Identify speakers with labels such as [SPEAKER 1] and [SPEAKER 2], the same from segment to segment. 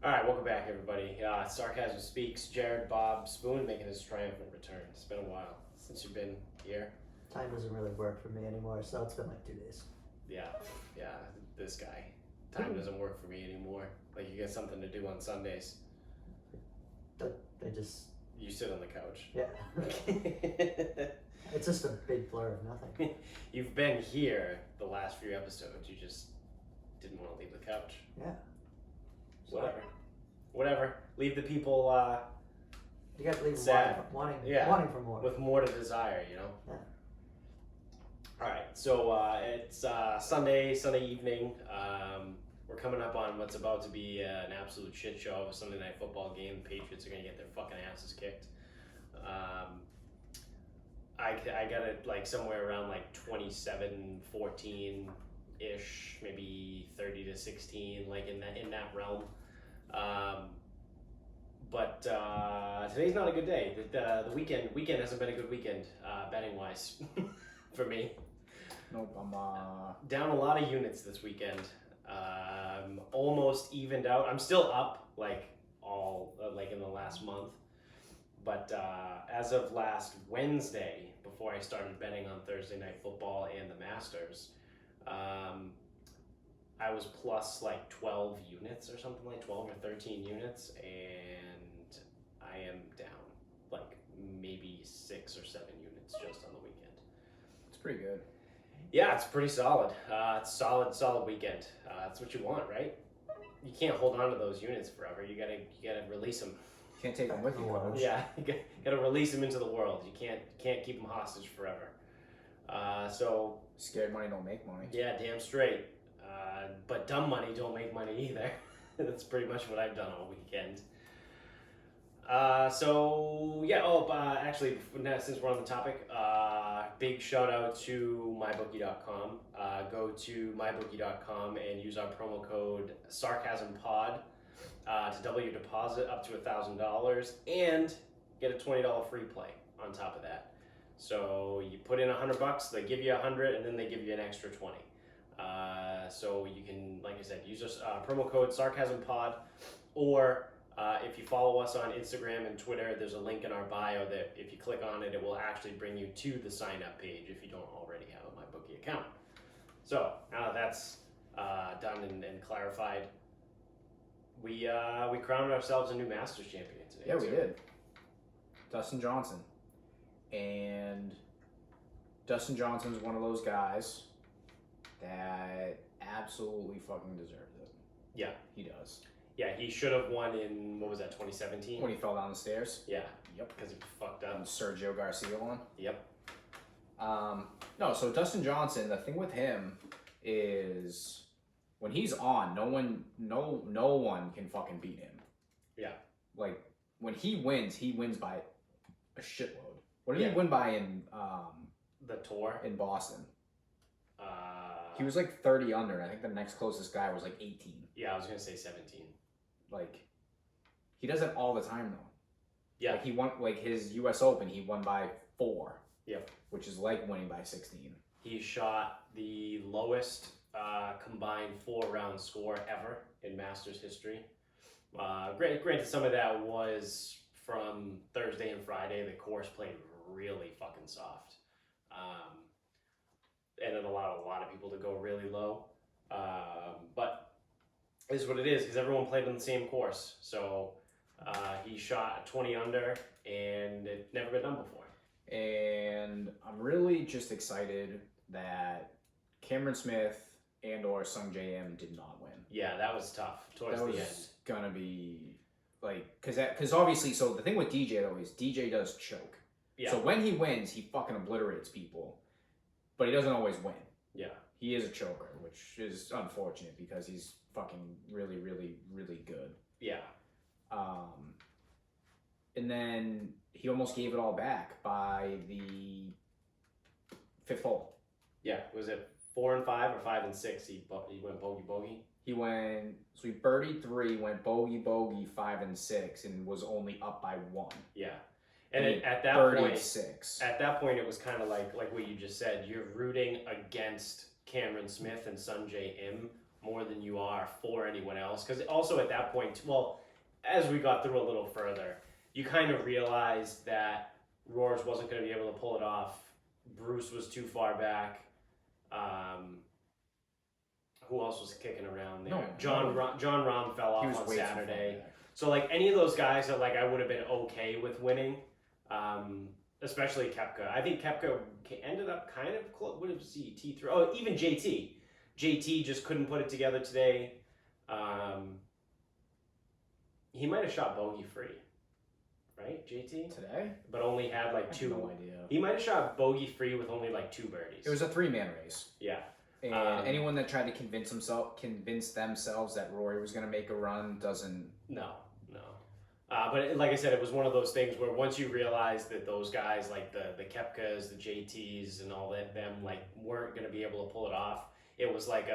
[SPEAKER 1] All right, welcome back, everybody. Sarcasm Speaks. Jared Bob Spoon making his triumphant return. It's been a while since you've been here.
[SPEAKER 2] Time doesn't really work for me anymore, so it's been like 2 days.
[SPEAKER 1] Yeah, this guy. Time doesn't work for me anymore. Like, you get something to do on Sundays.
[SPEAKER 2] I just...
[SPEAKER 1] You sit on the couch.
[SPEAKER 2] Yeah. It's just a big blur of nothing.
[SPEAKER 1] You've been here the last few episodes. You just didn't want to leave the couch.
[SPEAKER 2] Yeah.
[SPEAKER 1] Whatever. Leave the people
[SPEAKER 2] You got to leave
[SPEAKER 1] sad.
[SPEAKER 2] wanting for more.
[SPEAKER 1] With more to desire, you know?
[SPEAKER 2] Yeah.
[SPEAKER 1] All right, so it's Sunday evening. We're coming up on what's about to be an absolute shit show of a Sunday night football game. The Patriots are going to get their fucking asses kicked. I got it like somewhere around like 27-14-ish, maybe 30-16, like in that realm. But today's not a good day. The weekend hasn't been a good weekend betting wise for me.
[SPEAKER 3] Nope, I'm
[SPEAKER 1] down a lot of units this weekend. Almost evened out. I'm still up like in the last month. But as of last Wednesday, before I started betting on Thursday Night Football and the Masters, I was plus like 12 units or something, like 12 or 13 units, and I am down like maybe 6 or 7 units just on the weekend.
[SPEAKER 3] It's pretty good.
[SPEAKER 1] Yeah, it's pretty solid. It's solid weekend. That's what you want, right? You can't hold on to those units forever. You gotta release them.
[SPEAKER 3] Can't take them with you, coach.
[SPEAKER 1] Yeah, you gotta release them into the world. You can't keep them hostage forever. So
[SPEAKER 3] Scared money don't make money.
[SPEAKER 1] yeah, damn straight. But dumb money don't make money either. That's pretty much what I've done all weekend. Actually, since we're on the topic, big shout out to mybookie.com. Go to mybookie.com and use our promo code SarcasmPod to double your deposit up to $1,000 and get a $20 free play on top of that. So you put in $100, they give you $100, and then they give you an extra $20. So you can, like I said, use this promo code SarcasmPod, or if you follow us on Instagram and Twitter, there's a link in our bio that if you click on it, it will actually bring you to the sign up page if you don't already have a MyBookie account. So now that that's done and clarified, we crowned ourselves a new Masters champion today.
[SPEAKER 3] Yeah, we did. Dustin Johnson. And Dustin Johnson's one of those guys that absolutely fucking deserves it.
[SPEAKER 1] Yeah.
[SPEAKER 3] He does.
[SPEAKER 1] Yeah, he should have won in, what was that, 2017?
[SPEAKER 3] When he fell down the stairs.
[SPEAKER 1] Yeah. Yep, because he fucked up.
[SPEAKER 3] And Sergio Garcia won.
[SPEAKER 1] Yep.
[SPEAKER 3] No, so Dustin Johnson, the thing with him is when he's on, no one can fucking beat him.
[SPEAKER 1] Yeah.
[SPEAKER 3] Like when he wins by a shitload. What did he win by in
[SPEAKER 1] the tour
[SPEAKER 3] in Boston? He was like 30 under, and I think the next closest guy was like 18.
[SPEAKER 1] Yeah, I was gonna say 17.
[SPEAKER 3] Like, he does it all the time though.
[SPEAKER 1] Yeah.
[SPEAKER 3] Like he won, like his U.S. Open, he won by 4.
[SPEAKER 1] Yep.
[SPEAKER 3] Which is like winning by 16.
[SPEAKER 1] He shot the lowest combined 4-round score ever in Masters history. Granted, some of that was from Thursday and Friday. The course played really fucking soft. And it allowed a lot of people to go really low. But it is what it is because everyone played on the same course. So he shot 20 under, and it's never been done before.
[SPEAKER 3] And I'm really just excited that Cameron Smith and or Sung J M did not win.
[SPEAKER 1] Yeah, that was tough towards the end.
[SPEAKER 3] That was gonna be like, because obviously, so the thing with DJ though is DJ does choke.
[SPEAKER 1] Yeah.
[SPEAKER 3] So when he wins, he fucking obliterates people, but he doesn't always win.
[SPEAKER 1] Yeah.
[SPEAKER 3] He is a choker, which is unfortunate because he's fucking really, really, really good.
[SPEAKER 1] Yeah.
[SPEAKER 3] And then he almost gave it all back by the 5th hole.
[SPEAKER 1] Yeah. Was it 4 and 5 or 5 and 6? He went bogey.
[SPEAKER 3] He birdied 3, went bogey, 5 and 6, and was only up by 1.
[SPEAKER 1] Yeah. And at that point, 6. At that point, it was kind of like what you just said. You're rooting against Cameron Smith and Sung J M more than you are for anyone else. Because also at that point, well, as we got through a little further, you kind of realized that Roars wasn't going to be able to pull it off. Bruce was too far back. Who else was kicking around there? John Rahm fell off on Saturday. So like any of those guys that like I would have been okay with winning, especially Koepka. I think Koepka ended up kind of close. What was he? T3? Oh, even JT. JT just couldn't put it together today. He might have shot bogey free, right? JT
[SPEAKER 3] today,
[SPEAKER 1] but only had like two.
[SPEAKER 3] No idea.
[SPEAKER 1] He might have shot bogey free with only like 2 birdies.
[SPEAKER 3] It was a 3-man race.
[SPEAKER 1] Yeah.
[SPEAKER 3] And anyone that tried to convince themselves that Rory was going to make a run doesn't.
[SPEAKER 1] No. But like I said, it was one of those things where once you realize that those guys, like the Koepkas, the JTs, and all that, them like weren't going to be able to pull it off. It was like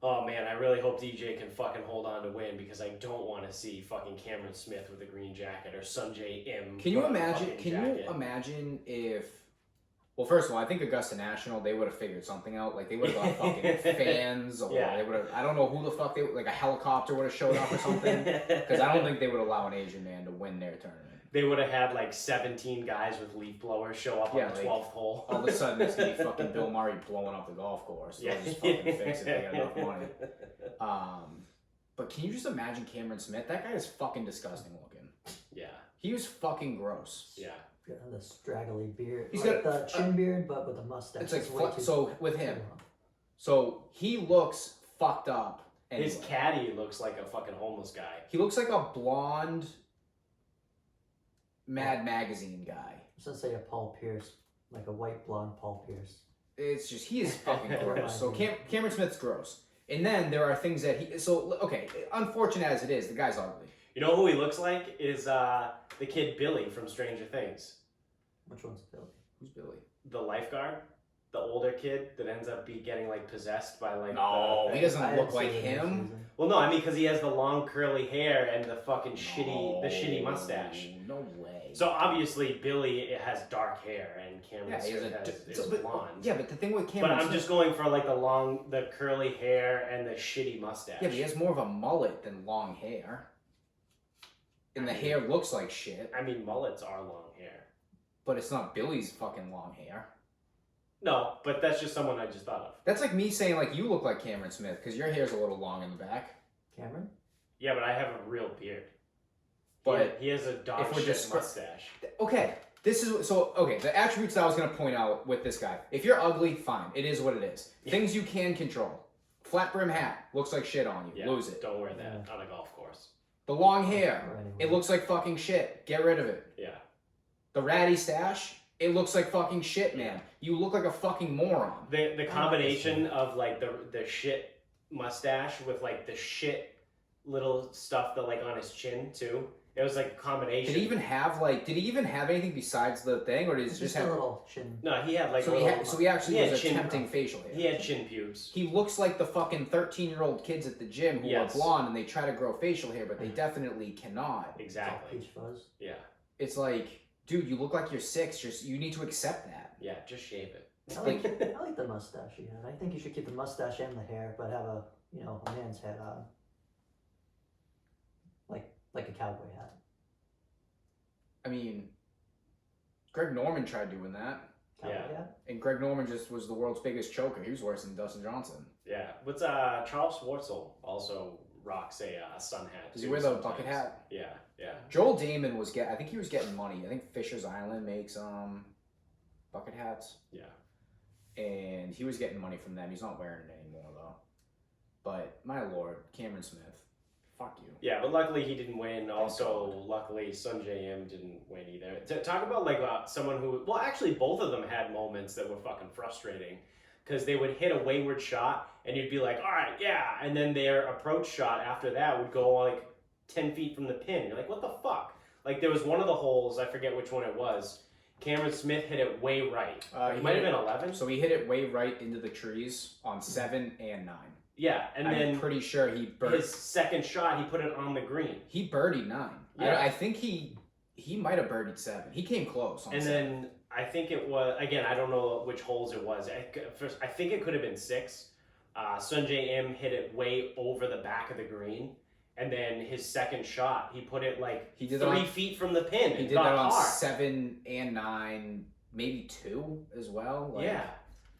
[SPEAKER 1] oh man, I really hope DJ can fucking hold on to win because I don't want to see fucking Cameron Smith with a green jacket or Sanjay M.
[SPEAKER 3] Can you imagine if? Well, first of all, I think Augusta National, they would have figured something out. Like, they would have got fucking fans, or they would have, I don't know who the fuck like a helicopter would have showed up or something. Because I don't think they would allow an Asian man to win their tournament.
[SPEAKER 1] They would have had like 17 guys with leaf blowers show up on the 12th hole.
[SPEAKER 3] All of a sudden, it's going to be fucking Bill Murray blowing up the golf course. They'll just fucking fix it. They got enough money. But can you just imagine Cameron Smith? That guy is fucking disgusting looking.
[SPEAKER 1] Yeah.
[SPEAKER 3] He was fucking gross.
[SPEAKER 1] Yeah.
[SPEAKER 2] Got the straggly beard.
[SPEAKER 3] He's
[SPEAKER 2] like
[SPEAKER 3] got
[SPEAKER 2] the chin beard, but with a mustache.
[SPEAKER 3] It's like so with him. So he looks fucked up. Anyway.
[SPEAKER 1] His caddy looks like a fucking homeless guy.
[SPEAKER 3] He looks like a blonde Mad Magazine guy.
[SPEAKER 2] I was gonna say a Paul Pierce, like a white blonde Paul Pierce.
[SPEAKER 3] It's just he is fucking gross. So Cameron Smith's gross. And then there are things that he. So okay, unfortunate as it is, the guy's ugly.
[SPEAKER 1] You know who he looks like is the kid Billy from Stranger Things.
[SPEAKER 2] Which one's Billy?
[SPEAKER 3] Who's Billy?
[SPEAKER 1] The lifeguard, the older kid that ends up getting like possessed by like.
[SPEAKER 3] No, he doesn't look like him.
[SPEAKER 1] Well, no, I mean because he has the long curly hair and the fucking shitty mustache.
[SPEAKER 3] No way.
[SPEAKER 1] So obviously Billy has dark hair and Cameron is blonde.
[SPEAKER 3] Yeah, but the thing with Cameron,
[SPEAKER 1] but I'm just going for like the curly hair and the shitty mustache.
[SPEAKER 3] Yeah, but he has more of a mullet than long hair. And the hair looks like shit.
[SPEAKER 1] I mean, mullets are long hair.
[SPEAKER 3] But it's not Billy's fucking long hair.
[SPEAKER 1] No, but that's just someone I just thought of.
[SPEAKER 3] That's like me saying, like, you look like Cameron Smith, because your hair's a little long in the back.
[SPEAKER 2] Cameron?
[SPEAKER 1] Yeah, but I have a real beard.
[SPEAKER 3] But
[SPEAKER 1] he has a dog shit mustache.
[SPEAKER 3] Okay, the attributes that I was going to point out with this guy. If you're ugly, fine. It is what it is. Things you can control. Flat brim hat. Looks like shit on you. Lose it.
[SPEAKER 1] Don't wear that on a golf course.
[SPEAKER 3] The long hair. It looks like fucking shit. Get rid of it.
[SPEAKER 1] Yeah.
[SPEAKER 3] The ratty stash. It looks like fucking shit, man. You look like a fucking moron.
[SPEAKER 1] The combination of like the shit mustache with like the shit little stuff that like on his chin too. It was like a combination.
[SPEAKER 3] Did he even have anything besides the thing, or did he just have
[SPEAKER 2] a little chin?
[SPEAKER 1] No, he had like.
[SPEAKER 3] So he actually was attempting facial hair.
[SPEAKER 1] He had chin pubes.
[SPEAKER 3] He looks like the fucking 13-year-old kids at the gym who are blonde and they try to grow facial hair, but they definitely cannot.
[SPEAKER 1] Exactly.
[SPEAKER 2] Peach fuzz.
[SPEAKER 1] Yeah.
[SPEAKER 3] It's like, dude, you look like you're 6. You need to accept that.
[SPEAKER 1] Yeah, just shave it.
[SPEAKER 2] I like the mustache he had. I think you should keep the mustache and the hair, but have a man's head on. Like a cowboy hat.
[SPEAKER 3] I mean, Greg Norman tried doing that.
[SPEAKER 2] Cowboy hat?
[SPEAKER 3] And Greg Norman just was the world's biggest choker. He was worse than Dustin Johnson.
[SPEAKER 1] Yeah. What's Charles Schwartzel also rocks a sun hat.
[SPEAKER 3] Does he wear the bucket hat?
[SPEAKER 1] Yeah, yeah.
[SPEAKER 3] Joel Damon I think he was getting money. I think Fisher's Island makes bucket hats.
[SPEAKER 1] Yeah.
[SPEAKER 3] And he was getting money from them. He's not wearing it anymore though. But my lord, Cameron Smith. Fuck you.
[SPEAKER 1] Yeah, but luckily he didn't win. Also, luckily Sanjay M didn't win either. To talk about like someone who, well, actually both of them had moments that were fucking frustrating because they would hit a wayward shot and you'd be like, all right, yeah, and then their approach shot after that would go like 10 feet from the pin. You're like, what the fuck? Like there was one of the holes, I forget which one it was. Cameron Smith hit it way right. He might have been 11.
[SPEAKER 3] So he hit it way right into the trees on 7 and 9.
[SPEAKER 1] Yeah, and then
[SPEAKER 3] I'm pretty sure
[SPEAKER 1] his second shot, he put it on the green.
[SPEAKER 3] He birdied 9.
[SPEAKER 1] Yeah.
[SPEAKER 3] I think he might have birdied 7. He came close.
[SPEAKER 1] And
[SPEAKER 3] 7.
[SPEAKER 1] then I think it was, again, I don't know which holes it was. I think it could have been 6. Sun J-Im hit it way over the back of the green. And then his second shot, he put it like
[SPEAKER 3] he did
[SPEAKER 1] 3 feet from the pin.
[SPEAKER 3] He did that on 7 and 9, maybe 2 as well. Like,
[SPEAKER 1] yeah.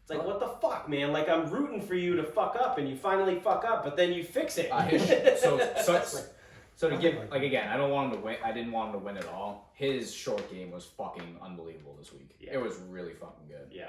[SPEAKER 1] It's like, what the fuck, man? Like, I'm rooting for you to fuck up, and you finally fuck up, but then you fix it.
[SPEAKER 3] So to give, like, again, I don't want him to win. I didn't want him to win at all. His short game was fucking unbelievable this week. Yeah. It was really fucking good.
[SPEAKER 1] Yeah.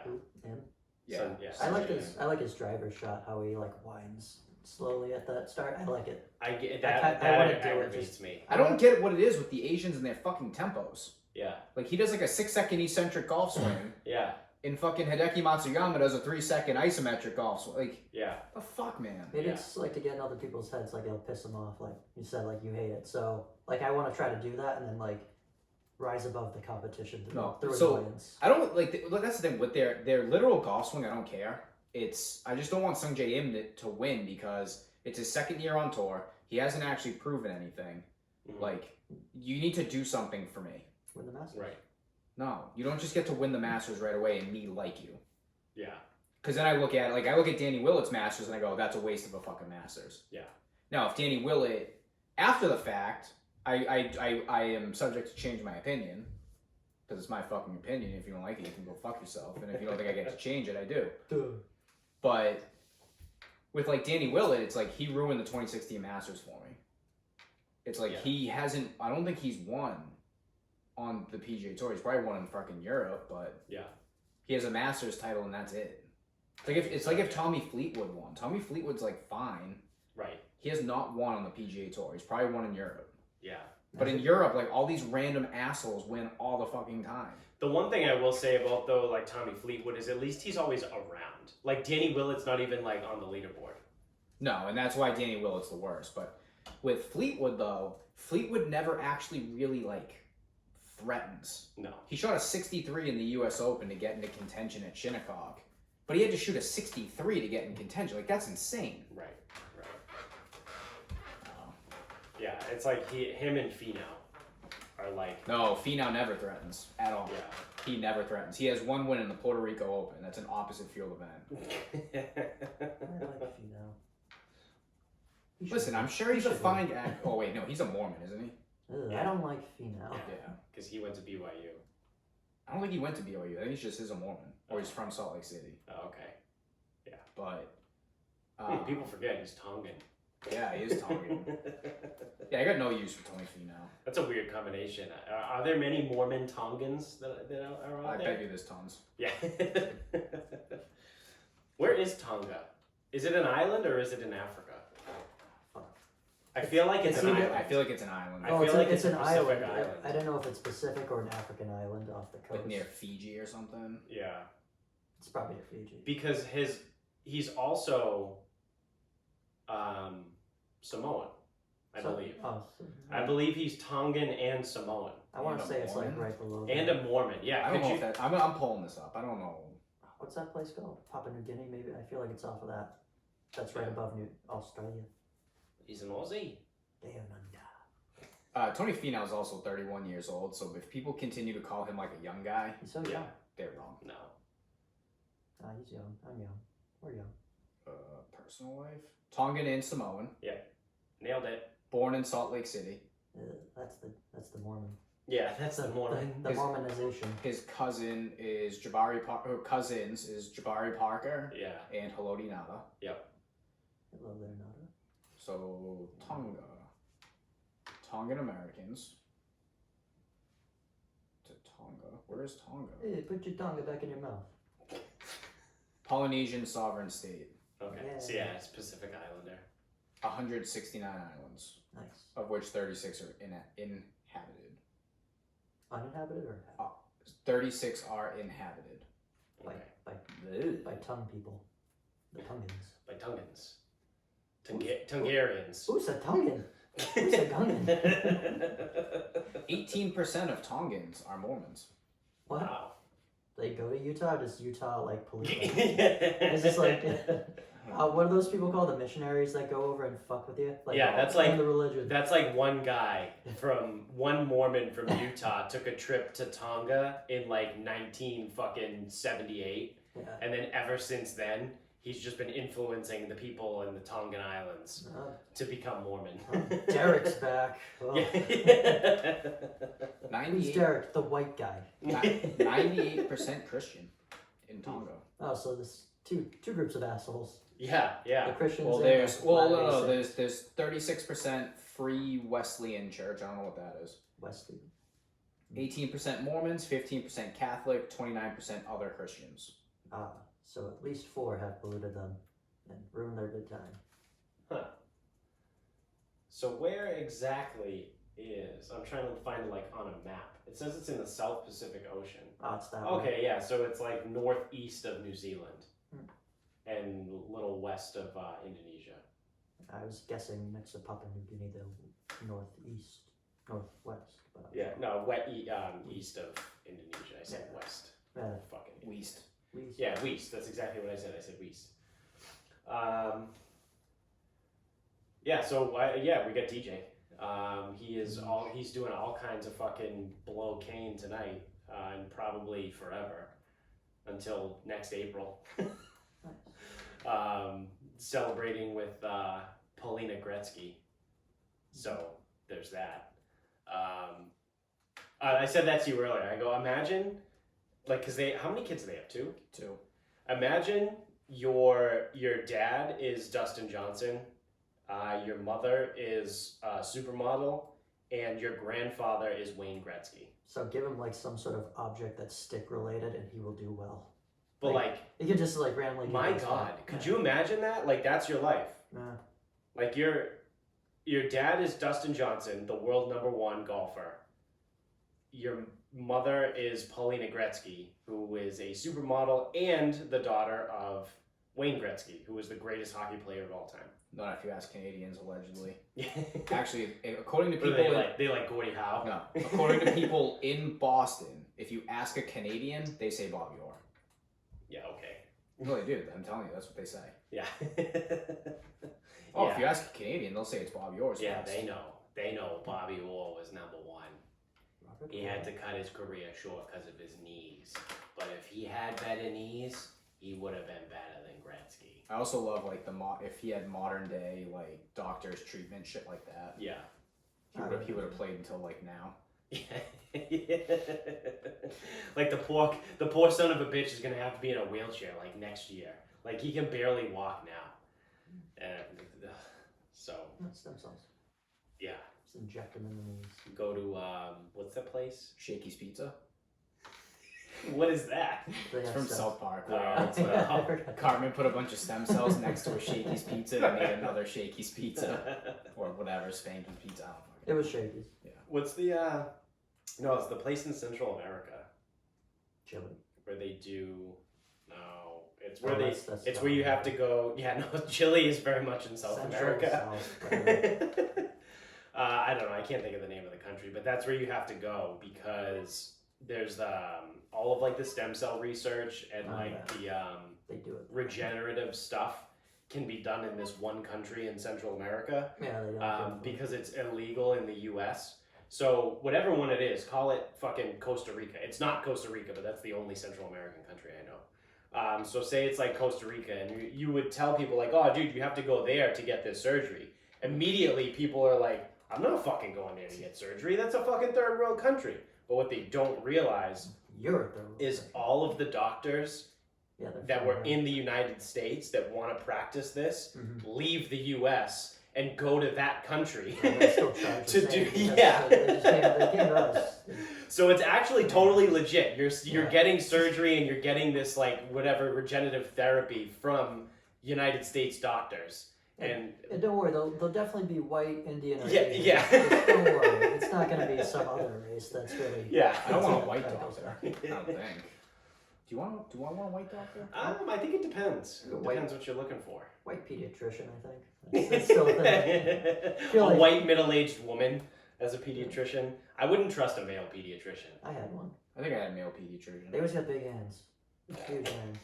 [SPEAKER 3] Yeah.
[SPEAKER 1] So, yeah.
[SPEAKER 2] I like his driver shot, how he like winds slowly at the start. I like it.
[SPEAKER 1] I get that.
[SPEAKER 2] I want to
[SPEAKER 1] that
[SPEAKER 2] do it.
[SPEAKER 1] aggravates
[SPEAKER 2] Just
[SPEAKER 1] me.
[SPEAKER 3] I don't get what it is with the Asians and their fucking tempos.
[SPEAKER 1] Yeah.
[SPEAKER 3] Like, he does like a 6-second eccentric golf swing.
[SPEAKER 1] Yeah.
[SPEAKER 3] And fucking Hideki Matsuyama does a 3-second isometric golf swing. Like,
[SPEAKER 1] yeah.
[SPEAKER 3] the fuck, man.
[SPEAKER 2] Maybe it's like to get in other people's heads, like it'll piss them off. Like you said, like you hate it. So like I want to try to do that and then like rise above the competition through annoyance.
[SPEAKER 3] I don't like. That's the thing with their literal golf swing. I don't care. I just don't want Sung Jae Im to win because it's his second year on tour. He hasn't actually proven anything.
[SPEAKER 1] Mm-hmm.
[SPEAKER 3] Like, you need to do something for me.
[SPEAKER 2] Win the Masters.
[SPEAKER 1] Right.
[SPEAKER 3] No, you don't just get to win the Masters right away and me like you.
[SPEAKER 1] Yeah.
[SPEAKER 3] Because then I look at Danny Willett's Masters and I go, that's a waste of a fucking Masters.
[SPEAKER 1] Yeah.
[SPEAKER 3] Now, if Danny Willett, after the fact, I am subject to change my opinion. Because it's my fucking opinion. If you don't like it, you can go fuck yourself. And if you don't think I get to change it, I do.
[SPEAKER 2] Duh.
[SPEAKER 3] But with like Danny Willett, it's like he ruined the 2016 Masters for me. It's like he hasn't. I don't think he's won on the PGA Tour. He's probably won in fucking Europe, but he has a Masters title and that's it. It's like if Tommy Fleetwood won. Tommy Fleetwood's like fine.
[SPEAKER 1] Right.
[SPEAKER 3] He has not won on the PGA Tour. He's probably won in Europe.
[SPEAKER 1] Yeah.
[SPEAKER 3] But in Europe, like all these random assholes win all the fucking time.
[SPEAKER 1] The one thing I will say about though, like Tommy Fleetwood, is at least he's always around. Like Danny Willett's not even like on the leaderboard.
[SPEAKER 3] No, and that's why Danny Willett's the worst. But with Fleetwood though, Fleetwood never actually really like threatens.
[SPEAKER 1] No.
[SPEAKER 3] He shot a 63 in the U.S. Open to get into contention at Shinnecock, but he had to shoot a 63 to get in contention. Like that's insane.
[SPEAKER 1] Right. Yeah, it's like him and Feno are like.
[SPEAKER 3] No, Feno never threatens at all.
[SPEAKER 1] Yeah.
[SPEAKER 3] He never threatens. He has one win in the Puerto Rico Open. That's an opposite field event.
[SPEAKER 2] I like Feno.
[SPEAKER 3] Listen, I'm sure he's a fine guy. Oh wait, no, he's a Mormon, isn't he?
[SPEAKER 2] I don't like Feno.
[SPEAKER 3] Yeah.
[SPEAKER 1] Because he went to BYU.
[SPEAKER 3] I don't think he went to BYU. I think he's just a Mormon, or he's from Salt Lake City.
[SPEAKER 1] Oh, okay. Yeah.
[SPEAKER 3] But
[SPEAKER 1] people forget he's Tongan.
[SPEAKER 3] Yeah, he is Tongan. Yeah, I got no use for Tony Fino.
[SPEAKER 1] That's a weird combination. Are there many Mormon Tongans that are out there?
[SPEAKER 3] I bet you there's tons.
[SPEAKER 1] Yeah. Where is Tonga? Is it an island or is it in Africa? I feel like it's an island.
[SPEAKER 3] I feel like it's an island.
[SPEAKER 1] I feel like it's
[SPEAKER 2] an
[SPEAKER 1] a Pacific
[SPEAKER 2] island. I don't know if it's Pacific or an African island off the coast.
[SPEAKER 3] Like near Fiji or something.
[SPEAKER 1] Yeah.
[SPEAKER 2] It's probably a Fiji.
[SPEAKER 1] Because he's also Samoan, I believe. I believe he's Tongan and Samoan.
[SPEAKER 2] I want to say it's like right below.
[SPEAKER 1] And a Mormon, yeah.
[SPEAKER 3] I don't know if that. I'm pulling this up. I don't know.
[SPEAKER 2] What's that place called? Papua New Guinea, maybe. I feel like it's off of that. That's right above Australia.
[SPEAKER 1] He's an Aussie.
[SPEAKER 3] Tony Finau is also 31 years old, so if people continue to call him like a young guy,
[SPEAKER 2] he's so young.
[SPEAKER 3] They're wrong.
[SPEAKER 1] No.
[SPEAKER 2] He's young. I'm young. We're young.
[SPEAKER 3] Personal life? Tongan and Samoan.
[SPEAKER 1] Yeah. Nailed it.
[SPEAKER 3] Born in Salt Lake City.
[SPEAKER 2] That's the Mormon.
[SPEAKER 1] Yeah, that's the Mormon.
[SPEAKER 2] The Mormonization.
[SPEAKER 3] His cousin is cousins is Jabari Parker.
[SPEAKER 1] Yeah.
[SPEAKER 3] And Haloti Nada.
[SPEAKER 1] Yep.
[SPEAKER 2] Hello there, Nada.
[SPEAKER 3] So Tongan Americans. To Tonga. Where is Tonga?
[SPEAKER 2] Hey, put your Tonga back in your mouth.
[SPEAKER 3] Polynesian sovereign state.
[SPEAKER 1] Okay.
[SPEAKER 2] Yeah.
[SPEAKER 1] So yeah, it's Pacific Islander.
[SPEAKER 3] 169 islands.
[SPEAKER 2] Nice.
[SPEAKER 3] Of which 36 are inhabited.
[SPEAKER 2] Uninhabited or inhabited?
[SPEAKER 3] 36 are inhabited.
[SPEAKER 1] Okay.
[SPEAKER 2] By tongue people. The Tongans.
[SPEAKER 1] By Tongans. Tongarians.
[SPEAKER 2] Who's a Tongan? Who's a Gungan?
[SPEAKER 3] 18% of Tongans are Mormons.
[SPEAKER 2] What?
[SPEAKER 1] Wow.
[SPEAKER 2] They go to Utah, or does Utah like pollute them? Is this like what are those people called? The missionaries that go over and fuck with you? Like,
[SPEAKER 1] yeah, that's like
[SPEAKER 2] the religion.
[SPEAKER 1] That's like one Mormon from Utah took a trip to Tonga in like 1978, and then ever since then he's just been influencing the people in the Tongan Islands to become Mormon.
[SPEAKER 2] Derek's back. Oh.
[SPEAKER 1] Yeah.
[SPEAKER 2] Who's Derek? The white guy.
[SPEAKER 3] 98% Christian in Tonga.
[SPEAKER 2] Oh, so there's two groups of assholes.
[SPEAKER 1] Yeah.
[SPEAKER 2] The Christians.
[SPEAKER 3] Well, there's 36% Free Wesleyan Church. I don't know what that is.
[SPEAKER 2] Wesleyan.
[SPEAKER 3] 18% Mormons, 15% Catholic, 29% other Christians.
[SPEAKER 2] So at least 4 have polluted them and ruined their good time.
[SPEAKER 1] Huh. So where exactly is? I'm trying to find it like on a map. It says it's in the South Pacific Ocean.
[SPEAKER 2] Oh, it's that
[SPEAKER 1] Okay,
[SPEAKER 2] way.
[SPEAKER 1] yeah. So it's like northeast of New Zealand and a little west of Indonesia.
[SPEAKER 2] I was guessing next to Papua New Guinea, the northwest. But
[SPEAKER 1] Yeah, no, east of Indonesia. I said west. Fucking
[SPEAKER 3] West.
[SPEAKER 1] Yeah, west. That's exactly what I said. I said west. Yeah. So we got DJ. He's doing all kinds of fucking blow cane tonight, and probably forever until next April. Celebrating with Paulina Gretzky. So there's that. I said that to you earlier. I go, imagine, like, cause how many kids do they have? 2?
[SPEAKER 3] 2.
[SPEAKER 1] Imagine your dad is Dustin Johnson, your mother is a supermodel, and your grandfather is Wayne Gretzky.
[SPEAKER 2] So give him like some sort of object that's stick related, and he will do well.
[SPEAKER 1] But like
[SPEAKER 2] you can just like randomly.
[SPEAKER 1] My God, could you imagine that? Like that's your life. Like your dad is Dustin Johnson, the world #1 golfer. Your mother is Paulina Gretzky, who is a supermodel and the daughter of Wayne Gretzky, who was the greatest hockey player of all time.
[SPEAKER 3] Not if you ask Canadians, allegedly. Actually, according to people...
[SPEAKER 1] They like Gordie Howe?
[SPEAKER 3] No. According to people in Boston, if you ask a Canadian, they say Bobby Orr.
[SPEAKER 1] Yeah, okay.
[SPEAKER 3] No, they do. I'm telling you, that's what they say.
[SPEAKER 1] Yeah.
[SPEAKER 3] If you ask a Canadian, they'll say it's Bobby Orr.
[SPEAKER 1] Yeah, they know. They know Bobby Orr was #1. He had to cut his career short because of his knees. But if he had better knees, he would have been better than Gretzky.
[SPEAKER 3] I also love like if he had modern day like doctors treatment shit like that.
[SPEAKER 1] Yeah.
[SPEAKER 3] He would have played until like now.
[SPEAKER 1] Like the poor son of a bitch is gonna have to be in a wheelchair like next year. Like he can barely walk now. And so
[SPEAKER 2] stem cells.
[SPEAKER 1] Yeah.
[SPEAKER 2] Just inject them in the knees.
[SPEAKER 1] Go to what's that place?
[SPEAKER 3] Shakey's Pizza.
[SPEAKER 1] What is that?
[SPEAKER 3] It's from South Park.
[SPEAKER 1] Cartman
[SPEAKER 3] put a bunch of stem cells next to a Shakey's Pizza and made another Shakey's Pizza. Or whatever, Spanky Pizza. I don't know.
[SPEAKER 2] It was Shakey's.
[SPEAKER 3] Yeah.
[SPEAKER 1] What's the no, it's the place in Central America.
[SPEAKER 2] Chile.
[SPEAKER 1] Where they do it's where
[SPEAKER 2] that's
[SPEAKER 1] it's where you have to go. Yeah, no, Chile is very much in South America. I don't know, I can't think of the name of the country, but that's where you have to go because there's all of like the stem cell research and
[SPEAKER 2] they do it.
[SPEAKER 1] Regenerative stuff can be done in this one country in Central America.
[SPEAKER 2] Yeah, they don't
[SPEAKER 1] because it's illegal in the US. So whatever one it is, call it fucking Costa Rica. It's not Costa Rica, but that's the only Central American country I know. So say it's like Costa Rica, and you would tell people like, oh dude, you have to go there to get this surgery. Immediately people are like, I'm not fucking going there to get surgery. That's a fucking third world country. But what they don't realize is all of the doctors that were in the United States that want to practice this leave the US and go to that country to do
[SPEAKER 2] they came to us.
[SPEAKER 1] So it's actually totally legit. You're getting surgery and you're getting this like whatever regenerative therapy from United States doctors. And
[SPEAKER 2] don't worry, they'll definitely be white, Indian, or Asian.
[SPEAKER 1] Yeah.
[SPEAKER 2] Just don't worry, it's not going to be some other race that's really.
[SPEAKER 1] Yeah,
[SPEAKER 3] I don't want a white doctor. I don't think. Do I want a white doctor?
[SPEAKER 1] I think it depends. It depends what you're looking for.
[SPEAKER 2] White pediatrician, I think. That's still a thing.
[SPEAKER 1] A white middle-aged woman as a pediatrician. I wouldn't trust a male pediatrician.
[SPEAKER 2] I had one.
[SPEAKER 3] I think I had a male pediatrician.
[SPEAKER 2] They always got big hands. Huge hands.